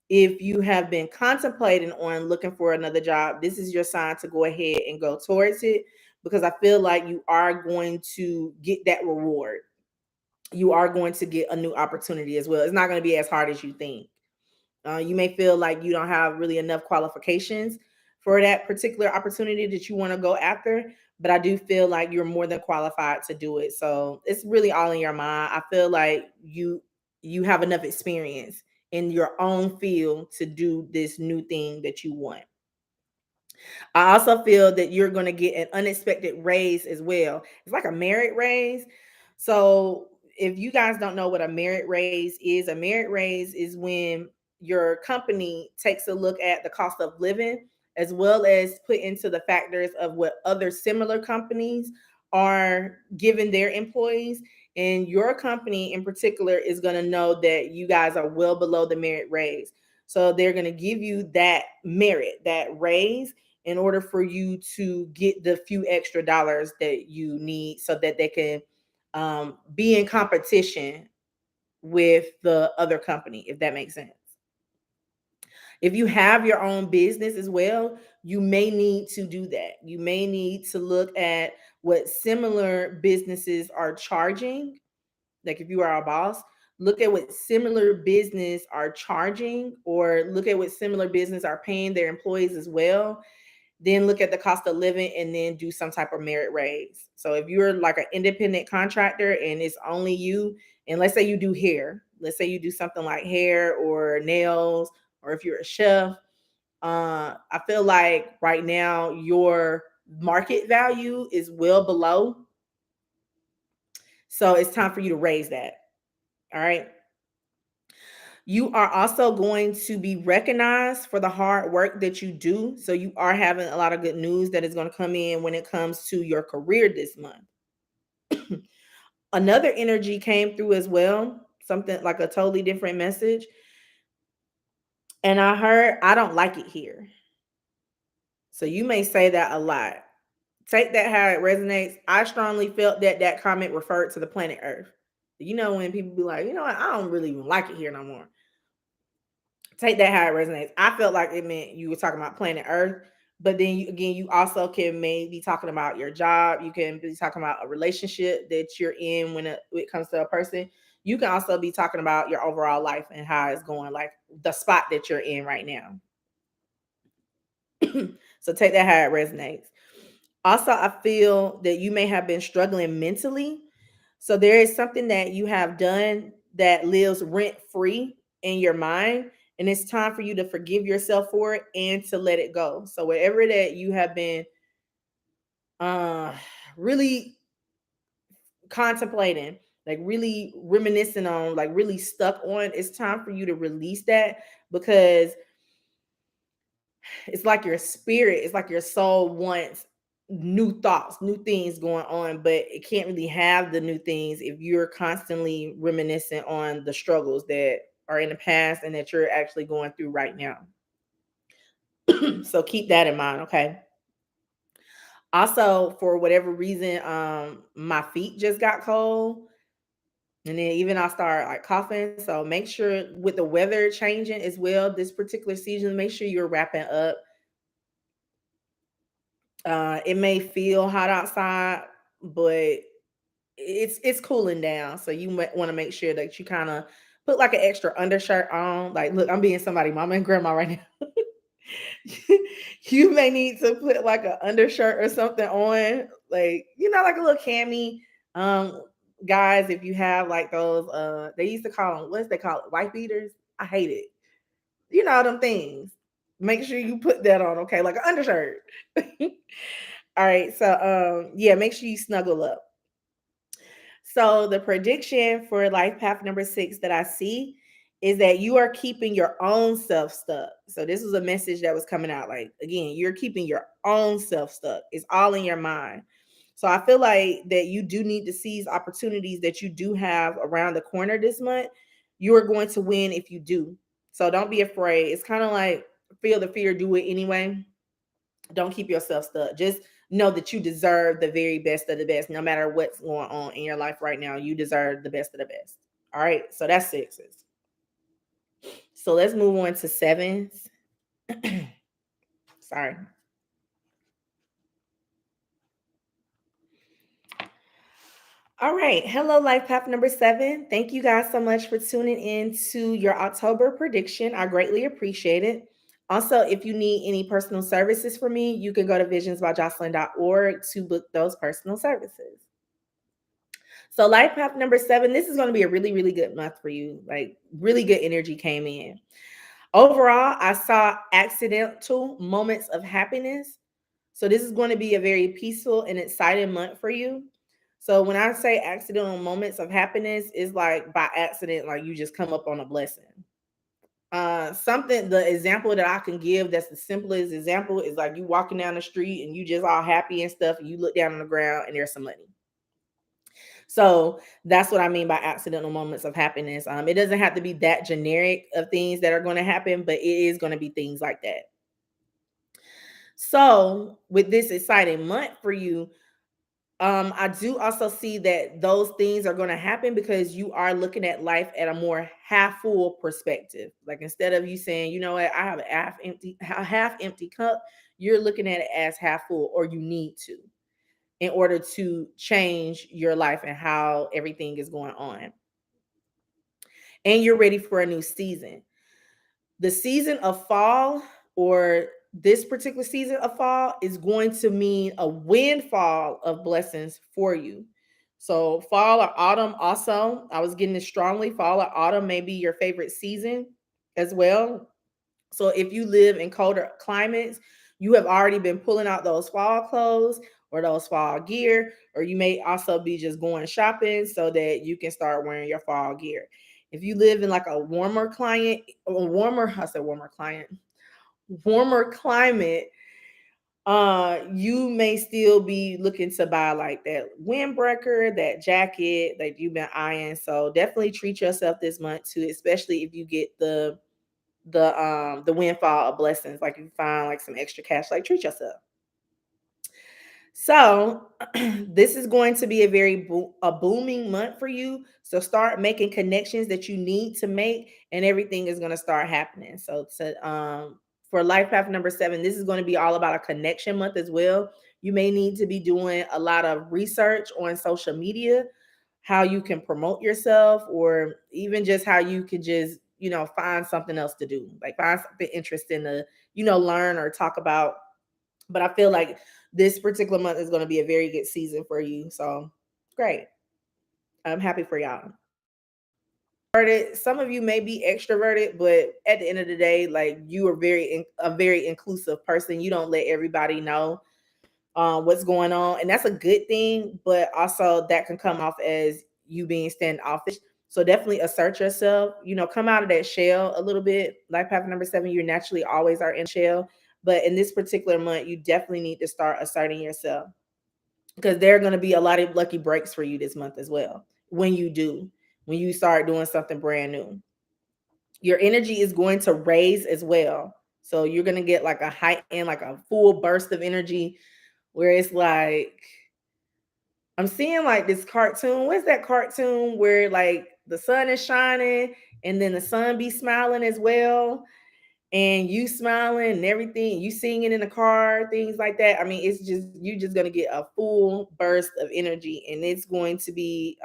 If you have been contemplating on looking for another job, this is your sign to go ahead and go towards it, because I feel like you are going to get that reward. You are going to get a new opportunity as well. It's not going to be as hard as you think. You may feel like you don't have really enough qualifications for that particular opportunity that you want to go after, but I do feel like you're more than qualified to do it. So it's really all in your mind. I feel like you have enough experience in your own field to do this new thing that you want. I also feel that you're going to get an unexpected raise as well. It's like a merit raise. So, if you guys don't know what a merit raise is, a merit raise is when your company takes a look at the cost of living as well as put into the factors of what other similar companies are giving their employees. And your company in particular is going to know that you guys are well below the merit raise. So, they're going to give you that merit, that raise, in order for you to get the few extra dollars that you need so that they can be in competition with the other company, if that makes sense. If you have your own business as well, you may need to do that. You may need to look at what similar businesses are charging. Like if you are a boss, look at what similar business are charging, or look at what similar business are paying their employees as well. Then look at the cost of living and then do some type of merit raise. So if you're like an independent contractor and it's only you, and let's say you do hair, let's say you do something like hair or nails, or if you're a chef, I feel like right now your market value is well below. So it's time for you to raise that. All right. You are also going to be recognized for the hard work that you do. So you are having a lot of good news that is going to come in when it comes to your career this month. Another energy came through as well, something like a totally different message. And I heard, I don't like it here. So you may say that a lot. Take that how it resonates. I strongly felt that that comment referred to the planet Earth. You know, when people be like, you know what, I don't really even like it here no more. Take that how it resonates. I felt like it meant you were talking about planet Earth, but then again, you also can maybe talking about your job. You can be talking about a relationship that you're in when it comes to a person. You can also be talking about your overall life and how it's going, like the spot that you're in right now. So take that how it resonates. Also, I feel that you may have been struggling mentally. So there is something that you have done that lives rent free in your mind. And it's time for you to forgive yourself for it and to let it go. So wherever that you have been uh really contemplating, like really reminiscing on, like really stuck on, it's time for you to release that, because it's like your spirit, it's like your soul wants new thoughts, new things going on, but it can't really have the new things if you're constantly reminiscing on the struggles that are in the past and that you're actually going through right now. So keep that in mind, okay? Also, for whatever reason, my feet just got cold. And then even I start like coughing. So make sure with the weather changing as well, this particular season, make sure you're wrapping up. It may feel hot outside, but it's cooling down. So you might want to make sure that you kind of put like an extra undershirt on. Like, look, I'm being somebody, mama and grandma right now. You may need to put like an undershirt or something on, like like a little cami. Um, Guys, if you have like those, they used to call them, what's they call it, white beaters. I hate it. You know them things. Make sure you put that on, okay, like an undershirt. All right, so yeah, make sure you snuggle up. So the prediction for life path number 6 that I see is that you are keeping your own self stuck. So this was a message that was coming out. Like again, you're keeping your own self stuck. It's all in your mind. So I feel like that you do need to seize opportunities that you do have around the corner this month. You are going to win if you do. So don't be afraid. It's kind of like feel the fear, do it anyway. Don't keep yourself stuck. Just know that you deserve the very best of the best. No matter what's going on in your life right now, you deserve the best of the best. All right. So that's sixes. So let's move on to sevens. Sorry. All right. Hello, life path number 7. Thank you guys so much for tuning in to your October prediction. I greatly appreciate it. Also, if you need any personal services from me, you can go to visionsbyjocelyn.org to book those personal services. So life path number 7, this is going to be a really, really good month for you. Like really good energy came in. Overall, I saw accidental moments of happiness. So this is going to be a very peaceful and exciting month for you. So when I say accidental moments of happiness, is like by accident, like you just come up on a blessing. Something, the example that I can give that's the simplest example is like you walking down the street and you just all happy and stuff, and you look down on the ground and there's some money. So that's what I mean by accidental moments of happiness. It doesn't have to be that generic of things that are going to happen, but it is going to be things like that. So with this exciting month for you, I do also see that those things are going to happen because you are looking at life at a more half full perspective. Like instead of you saying, you know what, I have a half empty cup, you're looking at it as half full, or you need to, in order to change your life and how everything is going on. And you're ready for a new season. The season of fall, or this particular season of fall, is going to mean a windfall of blessings for you. So fall or autumn also, I was getting it strongly. Fall or autumn may be your favorite season as well. So if you live in colder climates, you have already been pulling out those fall clothes or those fall gear, or you may also be just going shopping so that you can start wearing your fall gear. If you live in like a warmer client, I said warmer client, warmer climate, you may still be looking to buy like that windbreaker, that jacket that you've been eyeing. So definitely treat yourself this month too, especially if you get the windfall of blessings. Like if you find like some extra cash, like treat yourself. So this is going to be a very a booming month for you. So start making connections that you need to make, and everything is going to start happening. So to for life path number 7, this is going to be all about a connection month as well. You may need to be doing a lot of research on social media, how you can promote yourself, or even just how you can just, find something else to do, like find something interesting to, learn or talk about. But I feel like this particular month is going to be a very good season for you. So great. I'm happy for y'all. Some of you may be extroverted, but at the end of the day, like you are a very inclusive person. You don't let everybody know what's going on, and that's a good thing. But also that can come off as you being standoffish. So definitely assert yourself. Come out of that shell a little bit. Life path number 7, you naturally always are in shell, but in this particular month, you definitely need to start asserting yourself, because there are going to be a lot of lucky breaks for you this month as well. When you start doing something brand new, your energy is going to raise as well. So you're going to get like a heightened, like a full burst of energy, where it's like, I'm seeing like this cartoon. What's that cartoon where like the sun is shining and then the sun be smiling as well? And you smiling and everything, you singing in the car, things like that. I mean, it's just, you just gonna get a full burst of energy, and it's going to be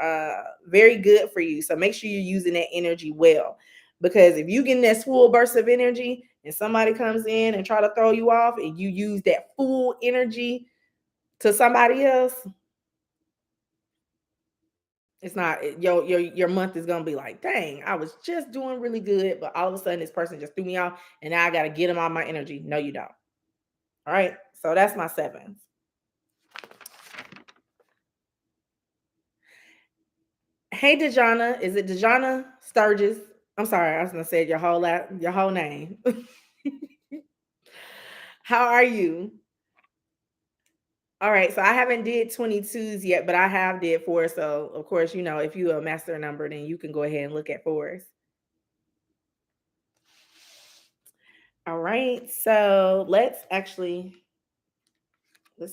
very good for you. So make sure you're using that energy well, because if you get that full burst of energy and somebody comes in and try to throw you off, and you use that full energy to somebody else, it's not your month is gonna be like, dang, I was just doing really good, but all of a sudden this person just threw me off, and now I gotta get them all my energy. No, you don't. All right. So that's my 7s. Hey, Dejana. Is it Dejana Sturgis? I'm sorry. I was going to say your whole name. How are you? All right. So I haven't did 22s yet, but I have did 4. So of course, if you a master number, then you can go ahead and look at 4s. All right. So let's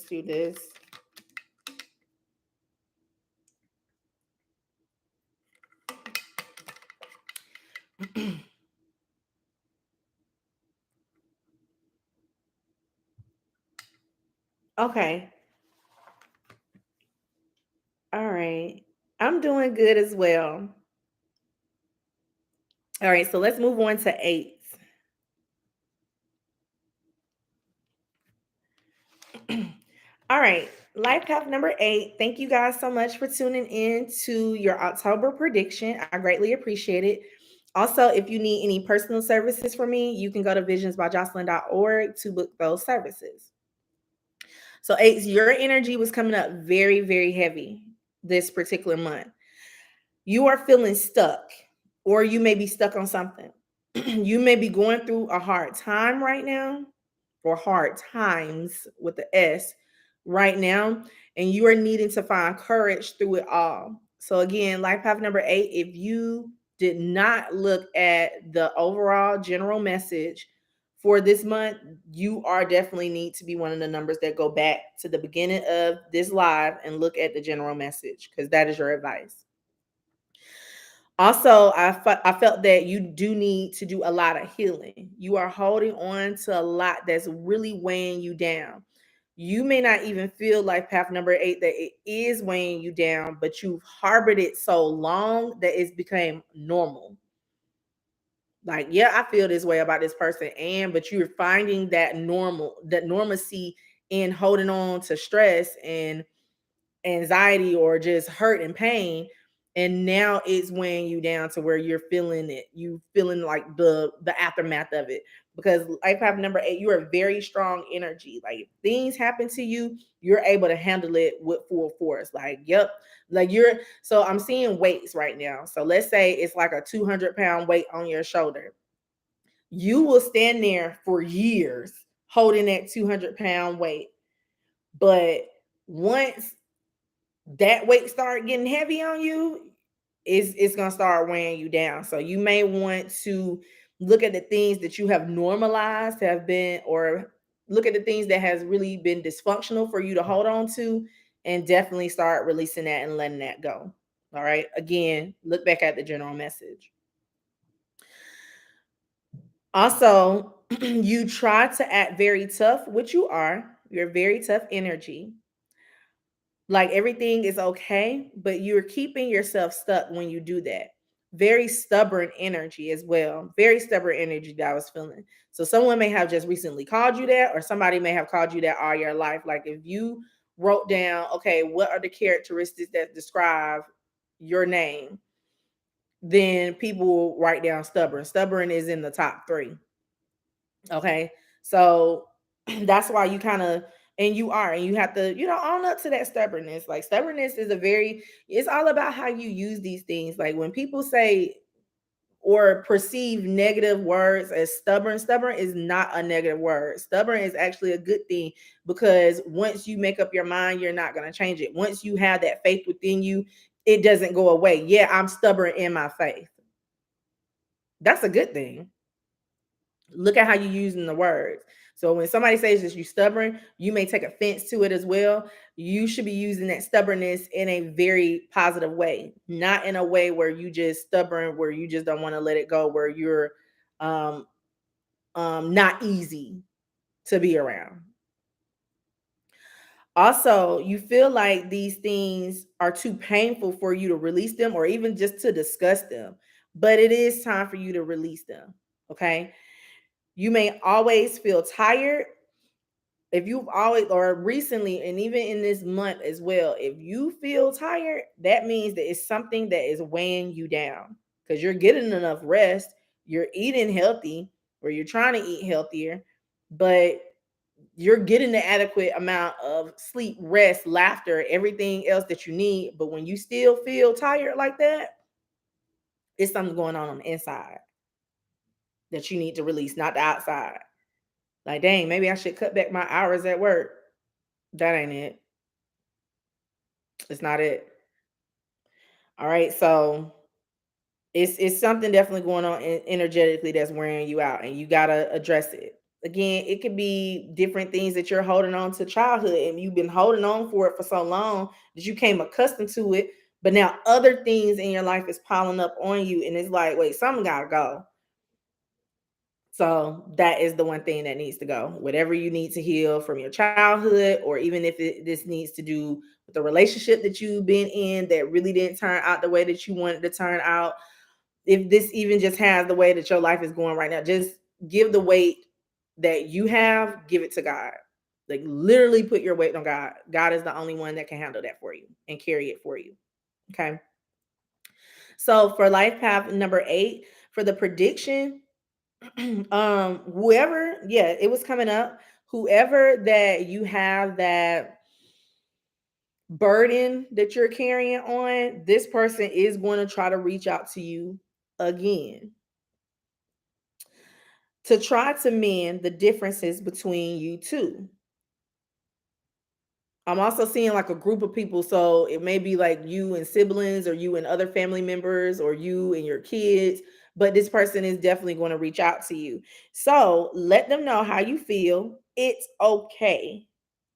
do this. Okay. All right. I'm doing good as well. All right. So let's move on to 8s. All right, life path number 8. Thank you guys so much for tuning in to your October prediction. I greatly appreciate it. Also, if you need any personal services from me, you can go to visionsbyjocelyn.org to book those services. So, eights, your energy was coming up very, very heavy this particular month. You are feeling stuck, or you may be stuck on something. You may be going through a hard time right now, or hard times with the S right now, and you are needing to find courage through it all. So, again, life path number 8, if you did not look at the overall general message for this month, you are definitely need to be one of the numbers that go back to the beginning of this live and look at the general message, because that is your advice. Also, I felt that you do need to do a lot of healing. You are holding on to a lot that's really weighing you down. You may not even feel like path number 8 that it is weighing you down, but you've harbored it so long that it's became normal. Like, yeah, I feel this way about this person, and but you're finding that normalcy in holding on to stress and anxiety or just hurt and pain, and now it's weighing you down to where you're feeling it, you feeling like the aftermath of it. Because life path number 8, you are very strong energy. Like, if things happen to you, you're able to handle it with full force. Like, yep, like you're, so I'm seeing weights right now. So let's say it's like a 200-pound weight on your shoulder. You will stand there for years holding that 200-pound weight, but once that weight start getting heavy on you, it's gonna start weighing you down. So you may want to look at the things that you have normalized, have been, or look at the things that has really been dysfunctional for you to hold on to, and definitely start releasing that and letting that go. All right. Again, look back at the general message. Also, you try to act very tough, which you are. You're very tough energy. Like, everything is okay, but you're keeping yourself stuck when you do that. Very stubborn energy as well. Very stubborn energy that I was feeling. So someone may have just recently called you that, or somebody may have called you that all your life. Like, if you wrote down, okay, what are the characteristics that describe your name, then people will write down stubborn. Stubborn is in the top 3. Okay. So that's why you kind of, and you are, and you have to, own up to that stubbornness. Like, stubbornness is it's all about how you use these things. Like, when people say or perceive negative words as stubborn, stubborn is not a negative word. Stubborn is actually a good thing, because once you make up your mind, you're not going to change it. Once you have that faith within you, it doesn't go away. Yeah, I'm stubborn in my faith. That's a good thing. Look at how you're using the words. So when somebody says that you're stubborn, you may take offense to it as well. You should be using that stubbornness in a very positive way, not in a way where you just stubborn, where you just don't want to let it go, where you're um, not easy to be around. Also, you feel like these things are too painful for you to release them, or even just to discuss them, but it is time for you to release them. Okay. You may always feel tired. If you've always, or recently, and even in this month as well, if you feel tired, that means that it's something that is weighing you down, because you're getting enough rest, you're eating healthy, or you're trying to eat healthier, but you're getting the adequate amount of sleep, rest, laughter, everything else that you need. But when you still feel tired like that, it's something going on the inside that you need to release, not the outside. Like, dang, maybe I should cut back my hours at work. That ain't it. It's not it. All right. So it's something definitely going on energetically that's wearing you out, and you gotta address it. Again, it could be different things that you're holding on to childhood, and you've been holding on for it for so long that you came accustomed to it. But now other things in your life is piling up on you, and it's like, wait, something gotta go. So that is the one thing that needs to go. Whatever you need to heal from your childhood, or even if this needs to do with the relationship that you've been in that really didn't turn out the way that you wanted to turn out. If this even just has the way that your life is going right now, just give the weight that you have, give it to God. Like, literally put your weight on God. God is the only one that can handle that for you and carry it for you. Okay. So for life path number 8, For the prediction, whoever, yeah, it was coming up. Whoever that you have that burden that you're carrying on, this person is going to try to reach out to you again to try to mend the differences between you two. I'm also seeing like a group of people. So it may be like you and siblings, or you and other family members, or you and your kids. But this person is definitely going to reach out to you. So let them know how you feel. It's okay.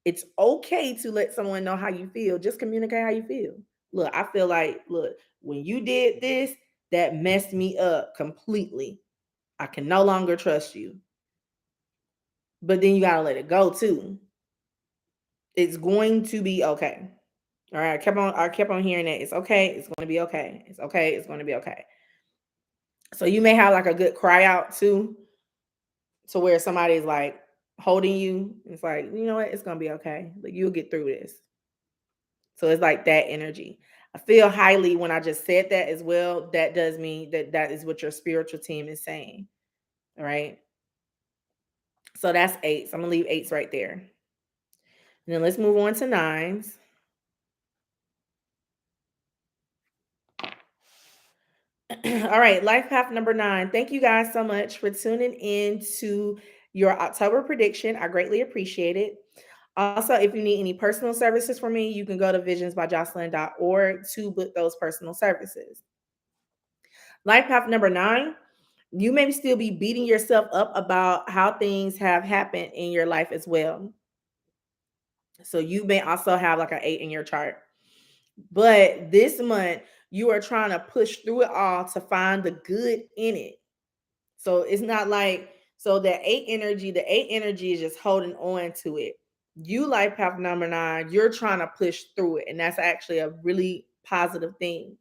It's okay to let someone know how you feel. Just communicate how you feel. Look, I feel like, look, when you did this, that messed me up completely. I can no longer trust you. But then you got to let it go too. It's going to be okay. All right. I kept on hearing that. It's okay. It's going to be okay. It's okay. It's going to be okay. So you may have like a good cry out too, to where somebody's like holding you. It's like, you know what? It's going to be okay. Like, you'll get through this. So it's like that energy. I feel highly when I just said that as well. That does mean that that is what your spiritual team is saying. All right. So that's eights. I'm going to leave eights right there. And then let's move on to nines. All right, life path number 9. Thank you guys so much for tuning in to your October prediction. I greatly appreciate it. Also, if you need any personal services from me, you can go to visionsbyjocelyn.org to book those personal services. Life path number 9, you may still be beating yourself up about how things have happened in your life as well. So you may also have like an 8 in your chart. But this month, you are trying to push through it all to find the good in it. So it's not like, so that the eight energy is just holding on to it. You, life path number 9, you're trying to push through it. And that's actually a really positive thing.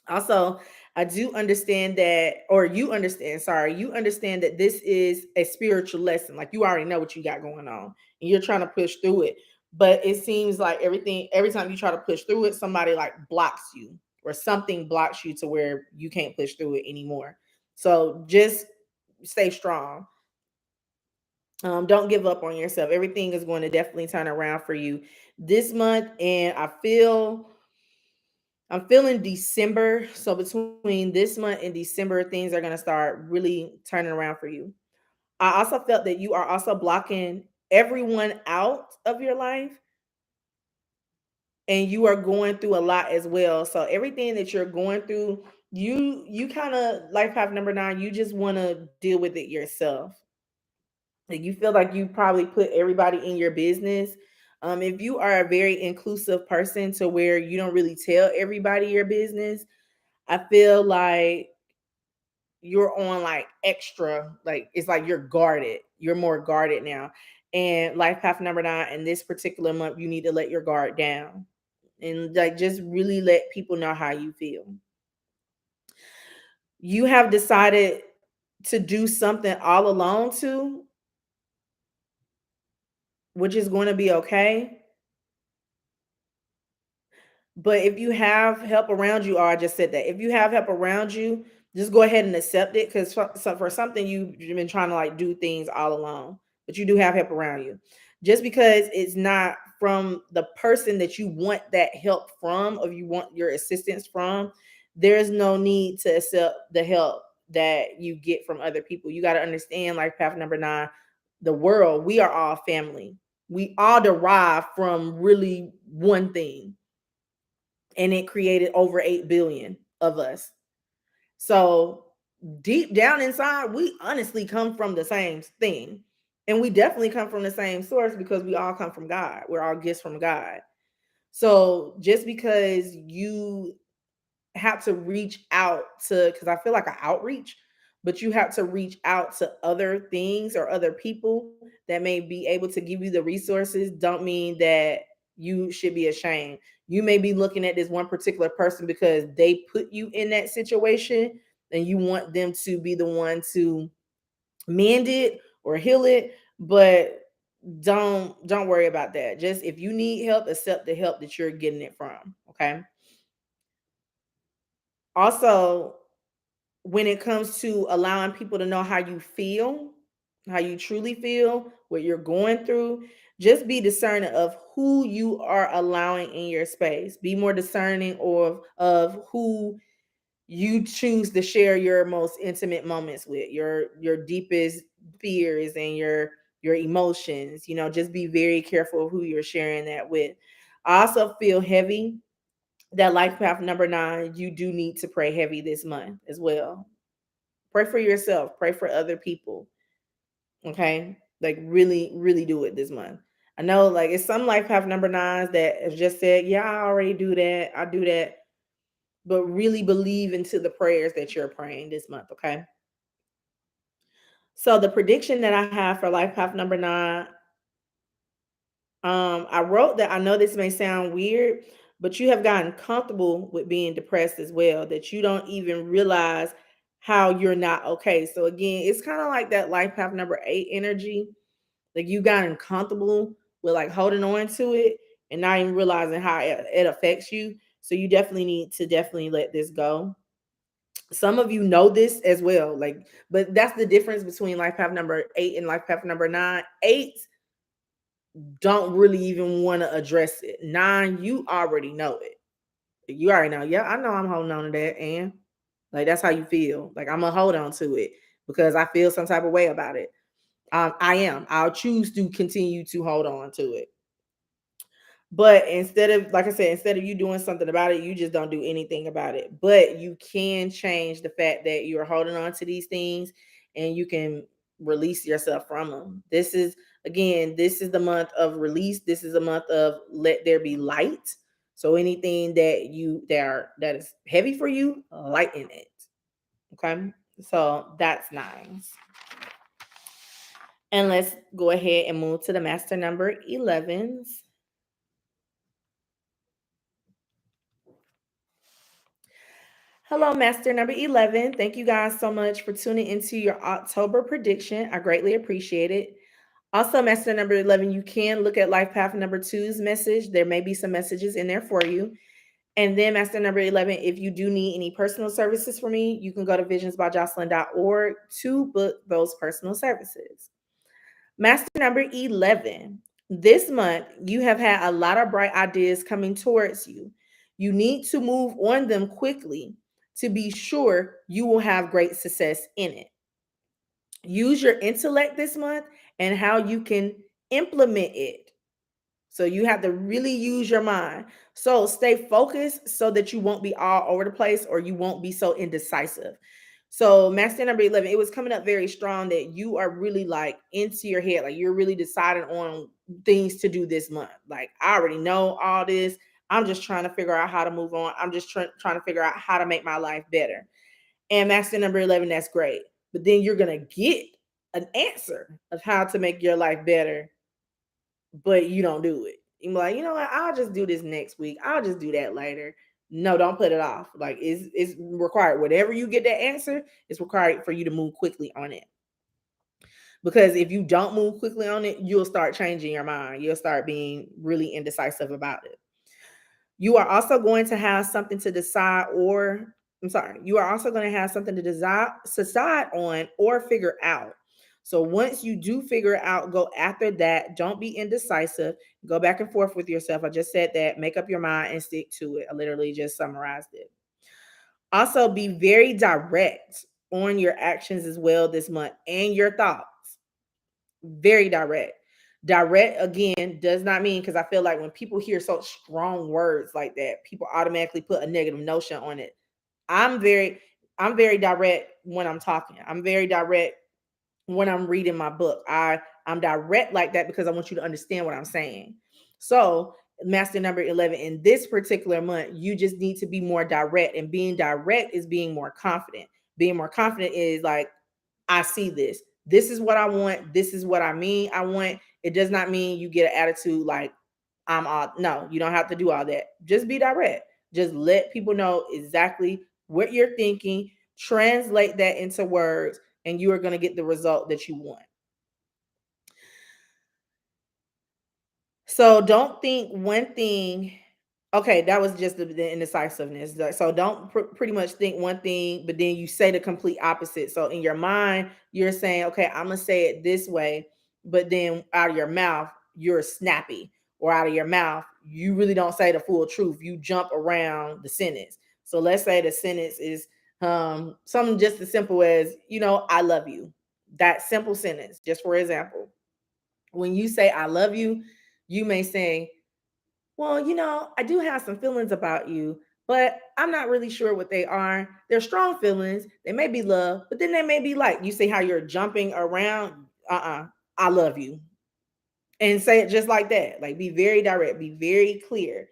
Also, I do understand that, or you understand, sorry, you understand that this is a spiritual lesson. Like, you already know what you got going on and you're trying to push through it. But it seems like every time you try to push through it, somebody like blocks you, or something blocks you to where you can't push through it anymore. So just stay strong. Don't give up on yourself. Everything is going to definitely turn around for you this month. And I'm feeling December. So between this month and December, things are going to start really turning around for you. I also felt that you are also blocking everyone out of your life, and you are going through a lot as well. So everything that you're going through, you kind of, life path number 9, you just want to deal with it yourself. Like, you feel like you probably put everybody in your business. If you are a very inclusive person to where you don't really tell everybody your business, I feel like you're on like extra, like it's like you're guarded. You're more guarded now. And life path number 9, in this particular month, you need to let your guard down and like just really let people know how you feel. You have decided to do something all alone too, which is going to be okay. But if you have help around you, or I just said that, if you have help around you, just go ahead and accept it. Because for something, you've been trying to like do things all alone, but you do have help around you. Just because it's not from the person that you want that help from, or you want your assistance from, there's no need to accept the help that you get from other people. You got to understand, like path number 9, the world, we are all family. We all derive from really one thing, and it created over 8 billion of us. So deep down inside, we honestly come from the same thing. And we definitely come from the same source, because we all come from God. We're all gifts from God. So just because you have to reach out to, because I feel like an outreach, but you have to reach out to other things or other people that may be able to give you the resources, don't mean that you should be ashamed. You may be looking at this one particular person because they put you in that situation, and you want them to be the one to mend it or heal it, but don't worry about that. Just if you need help, accept the help that you're getting it from, okay? Also, when it comes to allowing people to know how you feel, how you truly feel, what you're going through, just be discerning of who you are allowing in your space. Be more discerning of who you choose to share your most intimate moments with, your deepest fears and your emotions. Just be very careful of who you're sharing that with. I also feel heavy that life path number 9, you do need to pray heavy this month as well. Pray for yourself, pray for other people. Okay? Like really, really do it this month. I know like it's some life path number 9s that have just said, yeah, I already do that. I do that. But really believe into the prayers that you're praying this month, okay? So the prediction that I have for life path number 9, I wrote that I know this may sound weird, but you have gotten comfortable with being depressed as well, that you don't even realize how you're not okay. So again, it's kind of like that life path number 8 energy. Like you gotten comfortable with like holding on to it and not even realizing how it affects you. So you definitely need to definitely let this go. Some of you know this as well, like, but that's the difference between life path number 8 and life path number 9. 8 don't really even want to address it. 9, you already know it. You already know. Yeah, I know I'm holding on to that, and like that's how you feel. Like I'm gonna hold on to it because I feel some type of way about it. I am. I'll choose to continue to hold on to it. But instead of, like I said, instead of you doing something about it, you just don't do anything about it. But you can change the fact that you're holding on to these things and you can release yourself from them. This is the month of release. This is a month of let there be light. So anything that is heavy for you, lighten it. Okay. So that's nice. And let's go ahead and move to the master number 11s. Hello, Master number 11. Thank you guys so much for tuning into your October prediction. I greatly appreciate it. Also, Master number 11, you can look at Life Path number two's message. There may be some messages in there for you. And then, Master number 11, if you do need any personal services from me, you can go to visionsbyjocelyn.org to book those personal services. Master number 11, this month you have had a lot of bright ideas coming towards you. You need to move on them quickly to be sure you will have great success in it. Use your intellect this month and how you can implement it. So you have to really use your mind. So stay focused so that you won't be all over the place or you won't be so indecisive. So master number 11, it was coming up very strong that you are really like into your head. Like you're really deciding on things to do this month. Like I already know all this. I'm just trying to figure out how to move on. I'm just trying to figure out how to make my life better. And master number 11, that's great. But then you're going to get an answer of how to make your life better, but you don't do it. You're like, you know what? I'll just do this next week. I'll just do that later. No, don't put it off. Like it's required. Whatever you get that answer, it's required for you to move quickly on it. Because if you don't move quickly on it, you'll start changing your mind. You'll start being really indecisive about it. You are also going to have something to decide, or I'm sorry, you are also going to have something to decide on or figure out. So once you do figure it out, go after that. Don't be indecisive. Go back and forth with yourself. I just said that. Make up your mind and stick to it. I literally just summarized it. Also, be very direct on your actions as well this month and your thoughts. Very direct. Direct again does not mean, because I feel like when people hear such strong words like that, people automatically put a negative notion on it. I'm very I'm very direct when I'm talking. I'm very direct when I'm reading my book. I'm direct like that because I want you to understand what I'm saying. So, master number 11, in this particular month, you just need to be more direct, and being direct is being more confident. Being more confident is like, I see this. This is what I want. This is what I mean. I want. It does not mean you get an attitude like I'm all. No, you don't have to do all that. Just be direct. Just let people know exactly what you're thinking. Translate that into words, and you are going to get the result that you want. So don't think one thing. Okay, that was just the indecisiveness. So don't pretty much think one thing, but then you say the complete opposite. So in your mind, you're saying, okay, I'm gonna say it this way, but then out of your mouth, you're snappy, or out of your mouth, you really don't say the full truth. You jump around the sentence. So let's say the sentence is something just as simple as, I love you. That simple sentence, just for example. When you say I love you, you may say, well, I do have some feelings about you, but I'm not really sure what they are. They're strong feelings. They may be love, but then they may be like, you see how you're jumping around. I love you. And say it just like that. Like, be very direct, be very clear,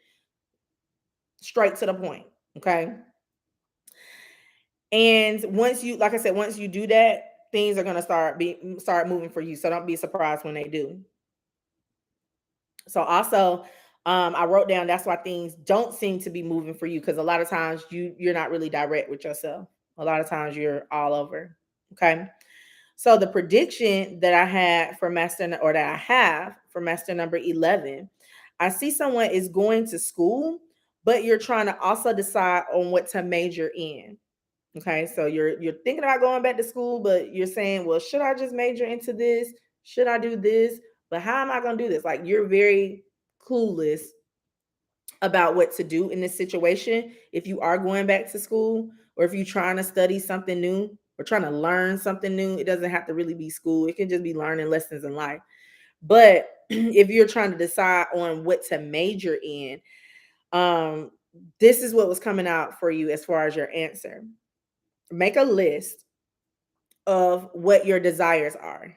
straight to the point. Okay. And once you, like I said, once you do that, things are gonna start moving for you. So don't be surprised when they do. So also, I wrote down that's why things don't seem to be moving for you, because a lot of times you're not really direct with yourself. A lot of times you're all over. Okay. So the prediction that I had for master, or that I have for master number 11, I see someone is going to school, but you're trying to also decide on what to major in. Okay, so you're thinking about going back to school, but you're saying, well, should I just major into this? Should I do this? But how am I going to do this? Like, you're very clueless about what to do in this situation. If you are going back to school, or if you're trying to study something new, or trying to learn something new, it doesn't have to really be school. It can just be learning lessons in life. But if you're trying to decide on what to major in, um, this is what was coming out for you as far as your answer. Make a list of what your desires are.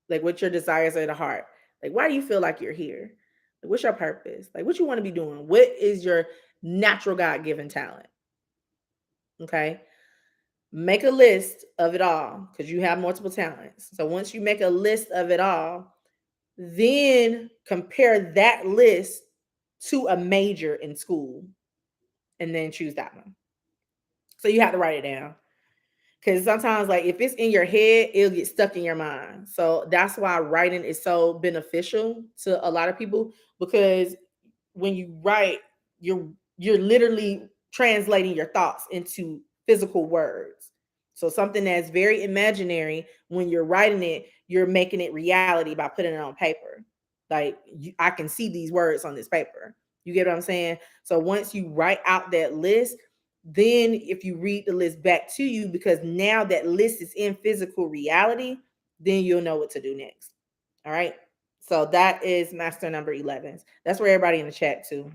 Like, what your desires are at the heart. Like, why do you feel like you're here? Like, what's your purpose? Like, what you want to be doing? What is your natural God-given talent? Okay. Make a list of it all, because you have multiple talents. So once you make a list of it all, then compare that list to a major in school, and then choose that one. So you have to write it down. Because sometimes, like, if it's in your head, it'll get stuck in your mind. So that's why writing is so beneficial to a lot of people, because when you write, you're you're literally translating your thoughts into physical words. So something that's very imaginary, when you're writing it, you're making it reality by putting it on paper. Like, I can see these words on this paper. You get what I'm saying? So once you write out that list, then if you read the list back to you, because now that list is in physical reality, then you'll know what to do next. All right. So that is master number 11. That's for everybody in the chat too.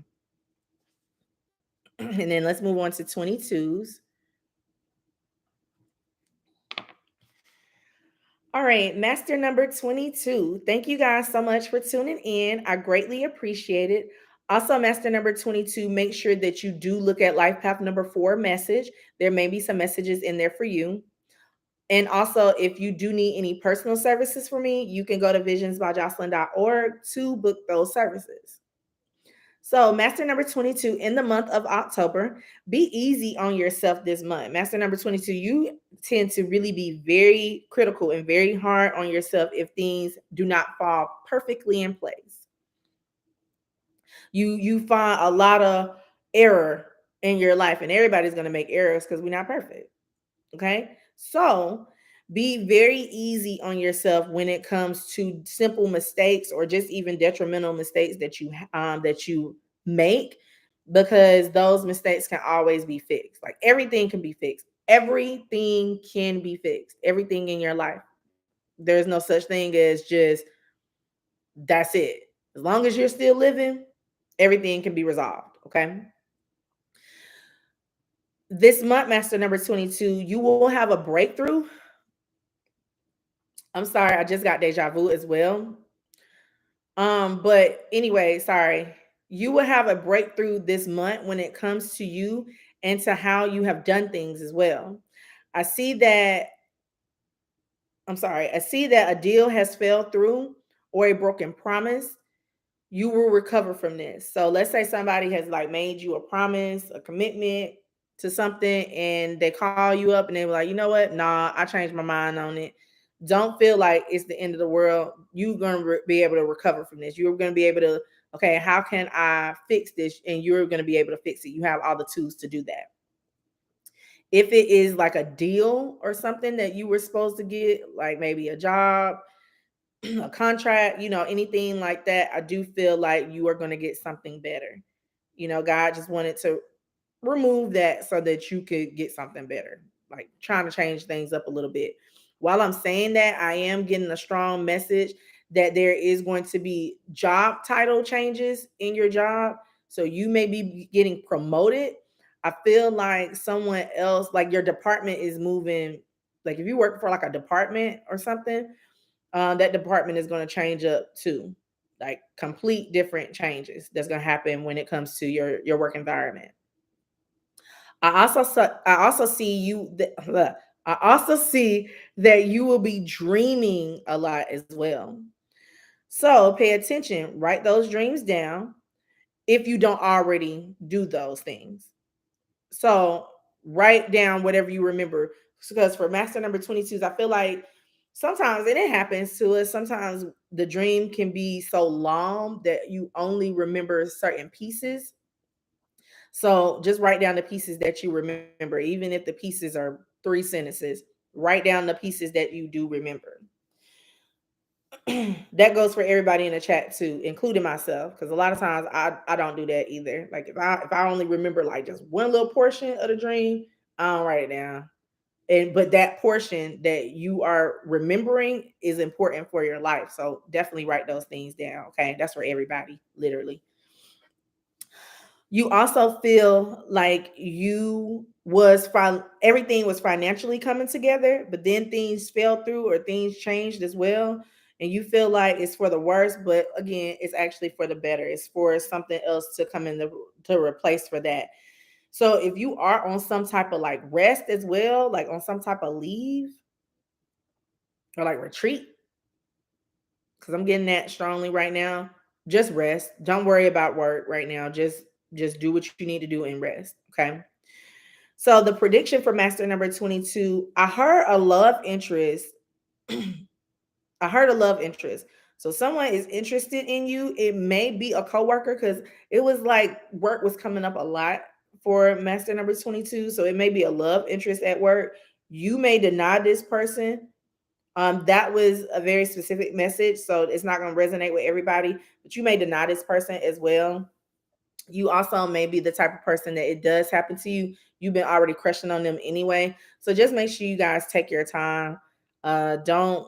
And then let's move on to 22s. All right, master number 22. Thank you guys so much for tuning in. I greatly appreciate it. Also, master number 22, make sure that you do look at life path number 4 message. There may be some messages in there for you. And also, if you do need any personal services for me, you can go to visionsbyjocelyn.org to book those services. So, master number 22, in the month of October, be easy on yourself this month. Master number 22, you tend to really be very critical and very hard on yourself if things do not fall perfectly in place. You find a lot of error in your life, and everybody's going to make errors because we're not perfect. Okay. So be very easy on yourself when it comes to simple mistakes, or just even detrimental mistakes that you make, because those mistakes can always be fixed. Like, everything can be fixed. Everything can be fixed. Everything in your life. There's no such thing as just that's it. As long as you're still living, everything can be resolved. Okay. This month, master number 22, you will have a breakthrough. I'm sorry, I just got deja vu as well. But anyway, sorry. You will have a breakthrough this month when it comes to you and to how you have done things as well. I see that, I see that a deal has fell through, or a broken promise. You will recover from this. So let's say somebody has like made you a promise, a commitment to something, and they call you up and they were like, you know what? Nah, I changed my mind on it. Don't feel like it's the end of the world. You're going to be able to recover from this. You're going to be able to Okay, how can I fix this? And you're going to be able to fix it. You have all the tools to do that. If it is like a deal or something that you were supposed to get, like maybe a job, a contract, anything like that, I do feel like you are going to get something better. God just wanted to remove that so that you could get something better, like trying to change things up a little bit. While I'm saying that, I am getting a strong message that there is going to be job title changes in your job. So you may be getting promoted. I feel like someone else, like your department is moving. Like if you work for like a department or something, that department is going to change up too. Like complete different changes that's going to happen when it comes to your work environment. I also see you I also see that you will be dreaming a lot as well. So pay attention, write those dreams down if you don't already do those things. So write down whatever you remember. Because for master number 22s, I feel like sometimes, and it happens to us, sometimes the dream can be so long that you only remember certain pieces. So just write down the pieces that you remember, even if the pieces are 3 sentences. Write down the pieces that you do remember. That goes for everybody in the chat too, including myself, because a lot of times I don't do that either. Like if I only remember like just one little portion of the dream, I don't write it down. But that portion that you are remembering is important for your life. So definitely write those things down. Okay, that's for everybody, literally. You also feel like everything was financially coming together, but then things fell through or things changed as well, and you feel like it's for the worse, but again, it's actually for the better. It's for something else to come in to replace for that. So if you are on some type of like rest as well, like on some type of leave or like retreat, because I'm getting that strongly right now, just rest. Don't worry about work right now. Just do what you need to do and rest. Okay. So the prediction for master number 22, I heard a love interest. I heard a love interest. So someone is interested in you. It may be a coworker because it was like work was coming up a lot for master number 22. So it may be a love interest at work. You may deny this person. That was a very specific message. So it's not going to resonate with everybody, but you may deny this person as well. You also may be the type of person that it does happen to you. You've been already crushing on them anyway. So just make sure you guys take your time. Don't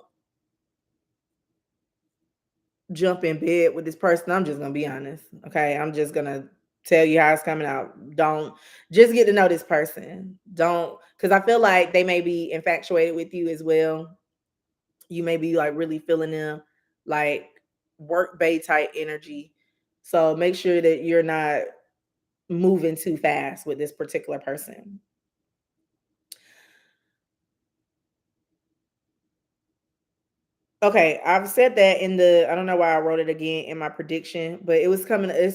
jump in bed with this person. I'm just gonna be honest. Okay. I'm just gonna tell you how it's coming out. Don't just get to know this person. Don't because I feel like they may be infatuated with you as well. You may be like really feeling them like work bay type energy. So make sure that you're not moving too fast with this particular person. Okay, I've said that I don't know why I wrote it again in my prediction, but it's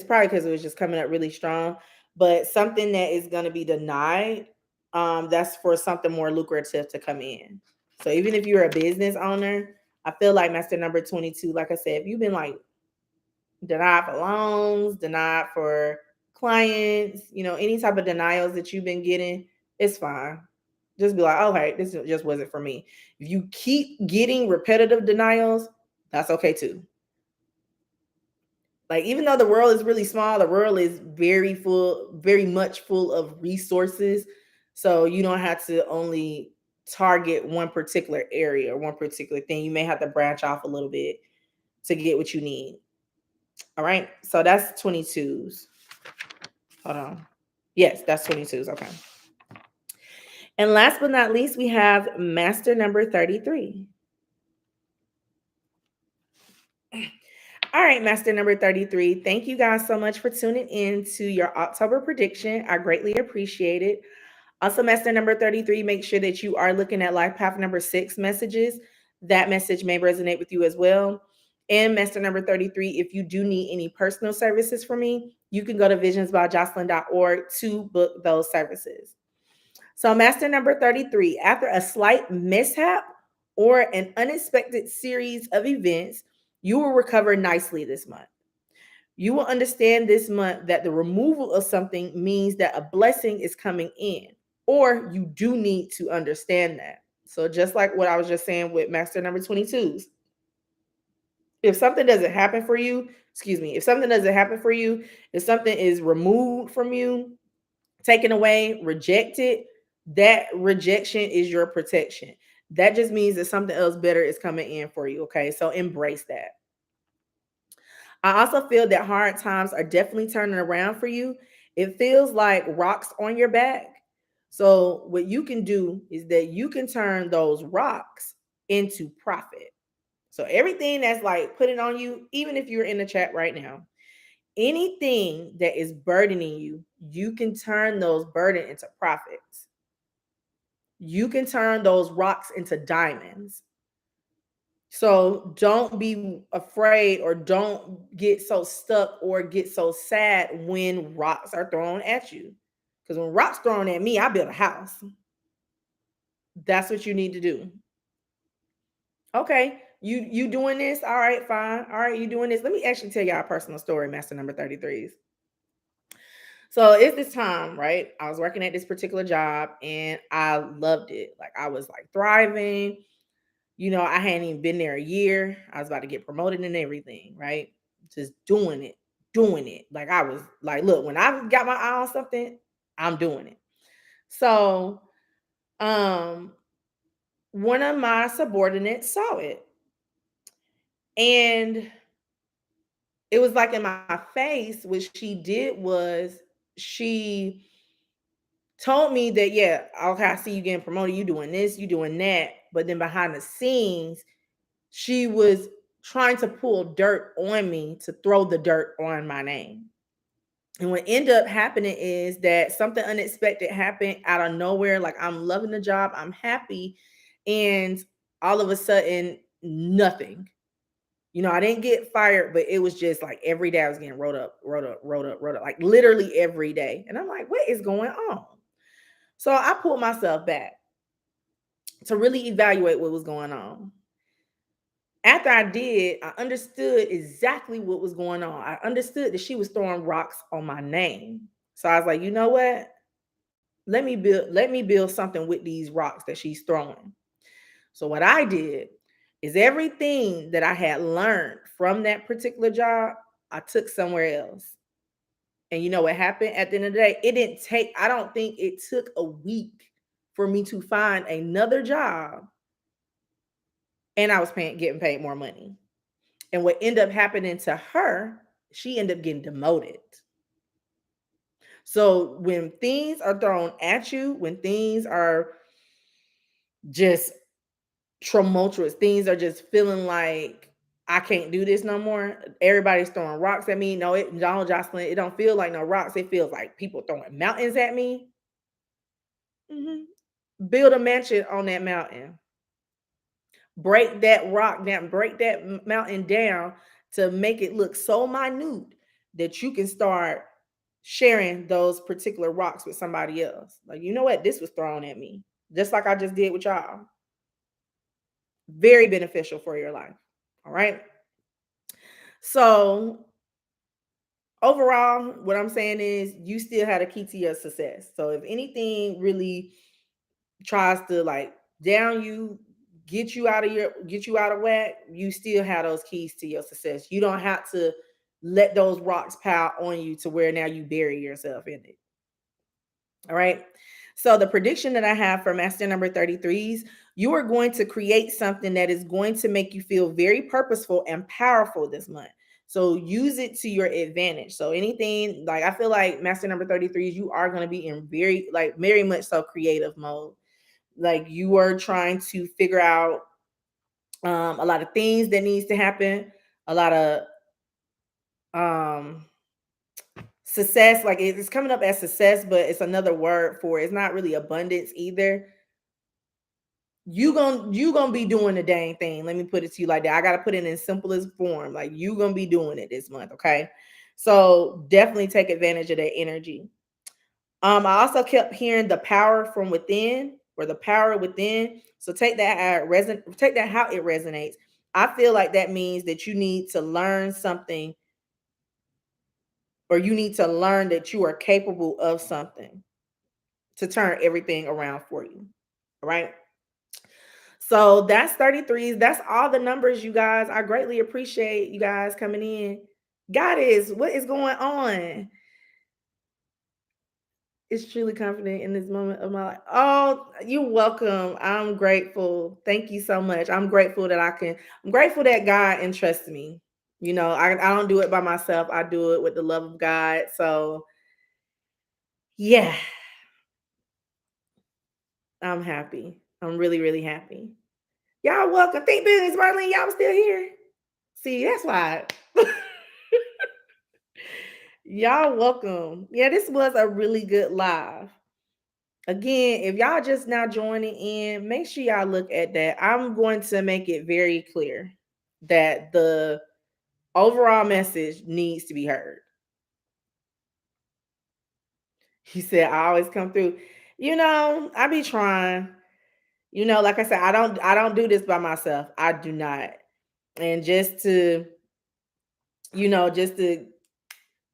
probably because it was just coming up really strong. But something that is going to be denied, that's for something more lucrative to come in. So even if you're a business owner, I feel like master number 22, like I said, if you've been like denied for loans, denied for clients, any type of denials that you've been getting, it's fine. Just be like, oh, hey, this just wasn't for me. If you keep getting repetitive denials, that's okay too. Like, even though the world is really small, the world is very much full of resources. So you don't have to only target one particular area or one particular thing. You may have to branch off a little bit to get what you need. All right. So that's 22s. Hold on. Yes, that's 22s. Okay. And last but not least, we have master number 33. All right, master number 33. Thank you guys so much for tuning in to your October prediction. I greatly appreciate it. Also, master number 33, make sure that you are looking at life path number 6 messages. That message may resonate with you as well. And master number 33, if you do need any personal services from me, you can go to visionsbyjocelyn.org to book those services. So, master number 33, after a slight mishap or an unexpected series of events, you will recover nicely this month. You will understand this month that the removal of something means that a blessing is coming in, or you do need to understand that. So, just like what I was just saying with master number 22s, if something doesn't happen for you, excuse me, if something doesn't happen for you, if something is removed from you, taken away, rejected, that rejection is your protection. That just means that something else better is coming in for you. Okay. So embrace that. I also feel that hard times are definitely turning around for you. It feels like rocks on your back. So, what you can do is that you can turn those rocks into profit. So, everything that's like putting on you, even if you're in the chat right now, anything that is burdening you, you can turn those burden into profits. You can turn those rocks into diamonds. So don't be afraid or don't get so stuck or get so sad when rocks are thrown at you. Because when rocks thrown at me, I built a house. That's what you need to do. Okay, you doing this? All right, fine. All right, you doing this. Let me actually tell y'all a personal story, master number 33s. So it's this time, right? I was working at this particular job and I loved it. Like I was like thriving. You know, I hadn't even been there a year. I was about to get promoted and everything, right? Just doing it, doing it. Like I was like, look, when I got my eye on something, I'm doing it. So, um, one of my subordinates saw it, and it was like in my face. What she did was she told me that, yeah, okay, I see you getting promoted, you doing this, you doing that, but then behind the scenes, she was trying to pull dirt on me to throw the dirt on my name. And what ended up happening is that something unexpected happened out of nowhere. Like I'm loving the job, I'm happy, and all of a sudden, nothing. You know, I didn't get fired, but it was just like every day I was getting rolled up, rolled up, rolled up, rolled up, like literally every day. And I'm like, what is going on? So I pulled myself back to really evaluate what was going on. After I did, I understood exactly what was going on. I understood that she was throwing rocks on my name. So I was like, you know what? Let me build something with these rocks that she's throwing. So what I did is everything that I had learned from that particular job, I took somewhere else. And you know what happened at the end of the day? I don't think it took a week for me to find another job and I was getting paid more money. And what ended up happening to her, she ended up getting demoted. So when things are thrown at you, when things are just tumultuous, things are just feeling like I can't do this no more. Everybody's throwing rocks at me. No, JOCELYN, it don't feel like no rocks. It feels like people throwing mountains at me. Mhm. Build a mansion on that mountain. Break that rock down, break that mountain down to make it look so minute that you can start sharing those particular rocks with somebody else. Like, you know what? This was thrown at me, just like I just did with y'all. Very beneficial for your life. All right. So, overall, what I'm saying is you still had a key to your success. So, if anything really tries to like down you, get you out of whack, you still have those keys to your success. You don't have to let those rocks pile on you to where now you bury yourself in it. All right. So the prediction that I have for master number 33s, you are going to create something that is going to make you feel very purposeful and powerful this month. So use it to your advantage. So anything like I feel like master number 33s, you are going to be in very much so creative mode. Like you are trying to figure out a lot of things that needs to happen, a lot of um success. Like it's coming up as success, but it's another word for it. It's not really abundance either. You gonna be doing the dang thing. Let me put it to you like that. I gotta put it in simplest form. Like you gonna be doing it this month, okay? So definitely take advantage of that energy. I also kept hearing the power from within or the power within. So take that how it resonates. I feel like that means that you need to learn something or you need to learn that you are capable of something to turn everything around for you. All right. So that's 33s. That's all the numbers, you guys. I greatly appreciate you guys coming in. Goddess, what is going on? It's truly confident in this moment of my life. Oh, you're welcome. I'm grateful. Thank you so much. I'm grateful that God entrusts me. I don't do it by myself. I do it with the love of God. So yeah, I'm happy. I'm really, really happy. Y'all welcome. Think Billions, Marlene, y'all still here. See, that's why. Y'all welcome. Yeah, this was a really good live. Again, if y'all just now joining in, make sure y'all look at that. I'm going to make it very clear that the overall message needs to be heard. He said, I always come through. I be trying. Like I said, I don't do this by myself. I do not. And just to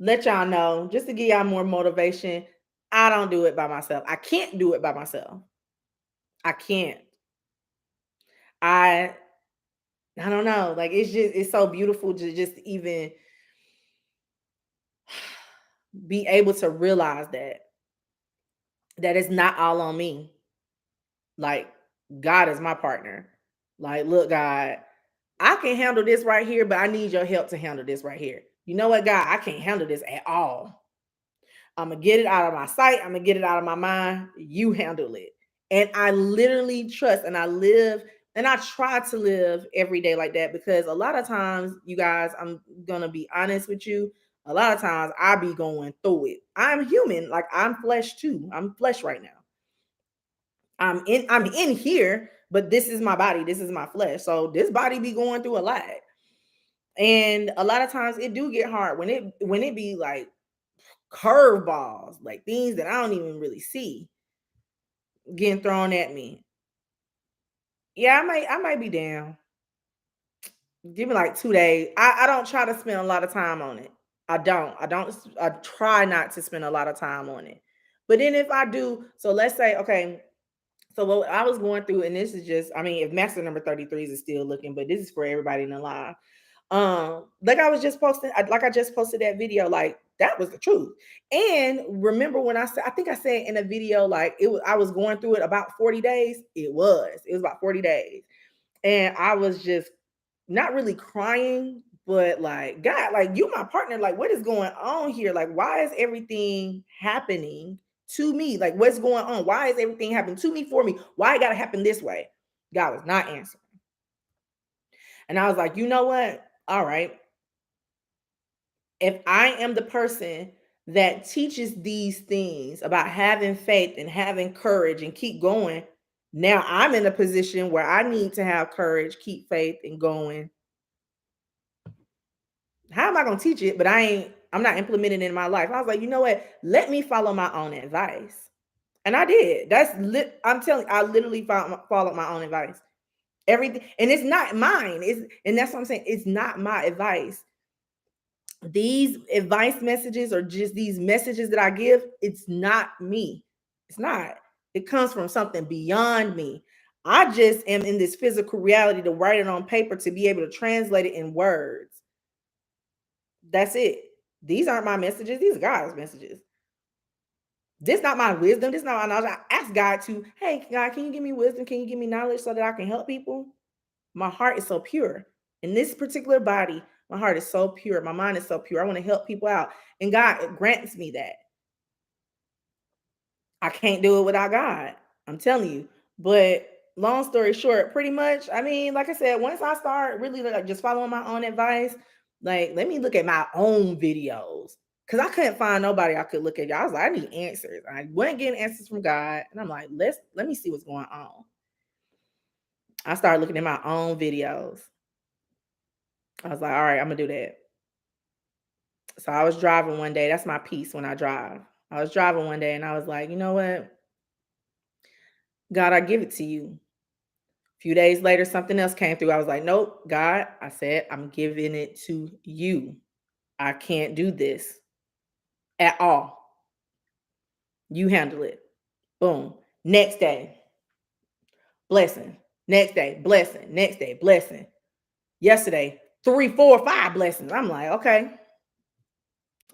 let y'all know, just to give y'all more motivation, I don't do it by myself. I can't do it by myself. I can't. I I don't know. Like it's so beautiful to just even be able to realize that it's not all on me. Like God is my partner. Like, look, God, I can handle this right here, but I need your help to handle this right here. You know what, God? I can't handle this at all. I'm gonna get it out of my sight. I'm gonna get it out of my mind. You handle it. And I literally trust and I live and I try to live every day like that, because a lot of times, you guys, I'm gonna be honest with you. A lot of times I be going through it. I'm human, like I'm flesh too. I'm flesh right now. I'm in here, but this is my body. This is my flesh. So this body be going through a lot. And a lot of times it do get hard when it be like curveballs, like things that I don't even really see getting thrown at me. Yeah, I might be down. Give me like 2 days. I don't try to spend a lot of time on it. I try not to spend a lot of time on it. But then if I do, so let's say, okay, so what I was going through, and this is just, I mean, if master number 33s is still looking, but this is for everybody in the live. Like I just posted that video, like that was the truth. And remember when I think I said in a video, like I was going through it about 40 days. It was about 40 days. And I was just not really crying, but like, God, like you my partner, like what is going on here? Like, why is everything happening to me? Like, what's going on? Why is everything happening to me, for me? Why it gotta happen this way? God was not answering. And I was like, you know what? All right. If I am the person that teaches these things about having faith and having courage and keep going, now I'm in a position where I need to have courage, keep faith, and going. How am I going to teach it? But I'm not implementing it in my life. I was like, you know what? Let me follow my own advice. And I did. I'm telling you, I literally followed my own advice. Everything. And it's not mine. And that's what I'm saying. It's not my advice. These advice messages or just these messages that I give, it's not me. It's not. It comes from something beyond me. I just am in this physical reality to write it on paper to be able to translate it in words. That's it. These aren't my messages. These are God's messages. This is not my wisdom. This is not my knowledge. I ask God to, hey, God, can you give me wisdom? Can you give me knowledge so that I can help people? My heart is so pure. In this particular body, my heart is so pure. My mind is so pure. I want to help people out. And God grants me that. I can't do it without God. I'm telling you. But long story short, pretty much, I mean, like I said, once I start really like just following my own advice, like let me look at my own videos. Cause I couldn't find nobody I could look at. I was like, I need answers. I wasn't getting answers from God. And I'm like, let me see what's going on. I started looking at my own videos. I was like, all right, I'm gonna do that. So I was driving one day. That's my peace when I drive. I was driving one day and I was like, you know what? God, I give it to you. A few days later, something else came through. I was like, nope, God, I said, I'm giving it to you. I can't do this. at all. You handle it. Boom. Next day, blessing. Next day, blessing. Next day, blessing. Yesterday, 3, 4, 5 blessings. I'm like, okay.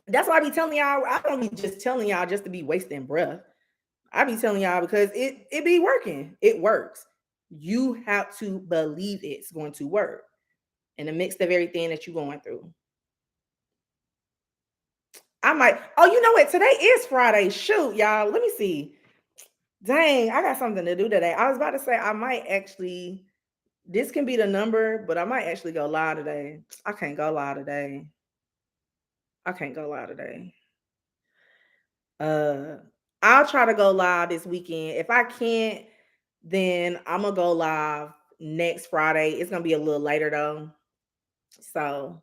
That's why I be telling y'all. I don't be just telling y'all just to be wasting breath. I be telling y'all because it be working. It works. You have to believe it's going to work in the midst of everything that you're going through. I might. Oh, you know what? Today is Friday. Shoot, y'all. Let me see. Dang, I got something to do today. I was about to say I might actually. This can be the number, but I might actually go live today. I can't go live today. I can't go live today. Uh, I'll try to go live this weekend. If I can't, then I'm gonna go live next Friday. It's gonna be a little later though. So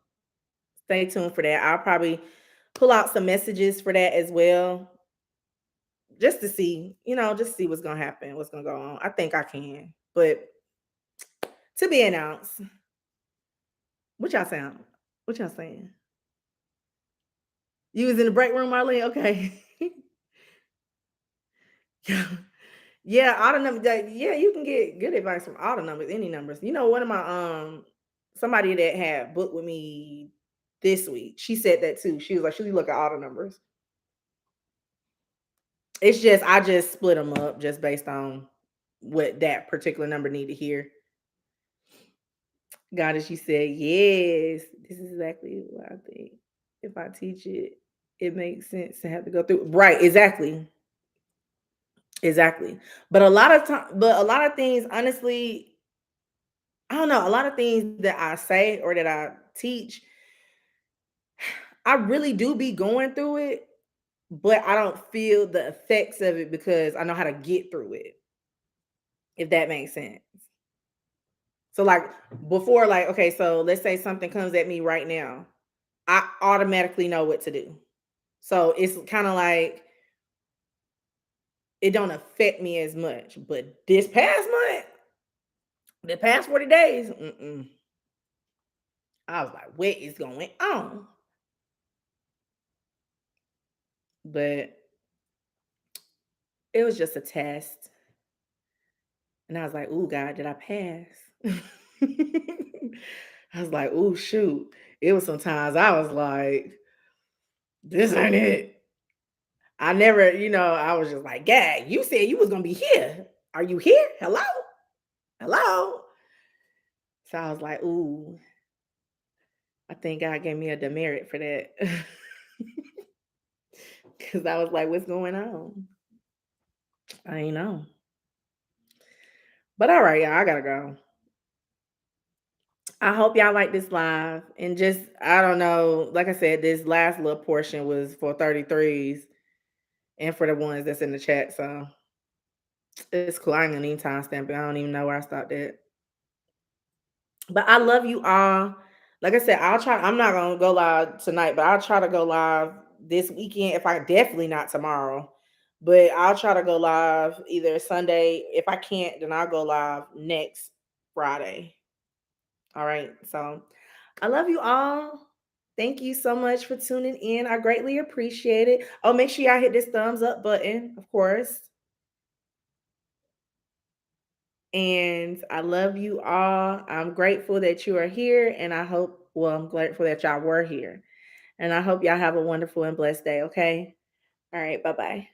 stay tuned for that. I'll probably pull out some messages for that as well. Just to see, just see what's gonna happen, what's gonna go on. I think I can. But to be announced. What y'all saying? What y'all saying? You was in the break room, Marlene? Okay. Yeah, all the numbers. Yeah, you can get good advice from all the numbers, any numbers. One of my somebody that had booked with me this week, she said that too. She was like, she look at all the numbers. It's just I just split them up just based on what that particular number need to hear. God, as she said, yes, this is exactly what I think. If I teach it, it makes sense to have to go through. Right, exactly. Exactly. But a lot of things, honestly, I don't know, a lot of things that I say or that I teach, I really do be going through it, but I don't feel the effects of it because I know how to get through it, if that makes sense. So like before, like, okay, so let's say something comes at me right now. I automatically know what to do. So it's kind of like it don't affect me as much. But this past month, the past 40 days, I was like, what is going on? But it was just a test. And I was like, "Ooh, God, did I pass?" I was like, "Ooh, shoot." It was sometimes I was like, "This ain't it." I never, I was just like, "God, you said you was gonna be here. Are you here? Hello? Hello?" So I was like, "Ooh, I think God gave me a demerit for that." Because I was like, "What's going on?" I ain't know. But all right, y'all, I gotta go. I hope y'all like this live. And just, I don't know, like I said, this last little portion was for 33s and for the ones that's in the chat. So it's cool. I ain't gonna even timestamp it. I don't even know where I stopped at. But I love you all. Like I said, I'm not gonna go live tonight, but I'll try to go live this weekend. If I definitely not tomorrow, but I'll try to go live either Sunday. If I can't, then I'll go live next Friday. All right. So I love you all. Thank you so much for tuning in. I greatly appreciate it. Oh, make sure y'all hit this thumbs up button, of course. And I love you all. I'm grateful that you are here. And I'm grateful that y'all were here. And I hope y'all have a wonderful and blessed day. Okay. All right. Bye bye.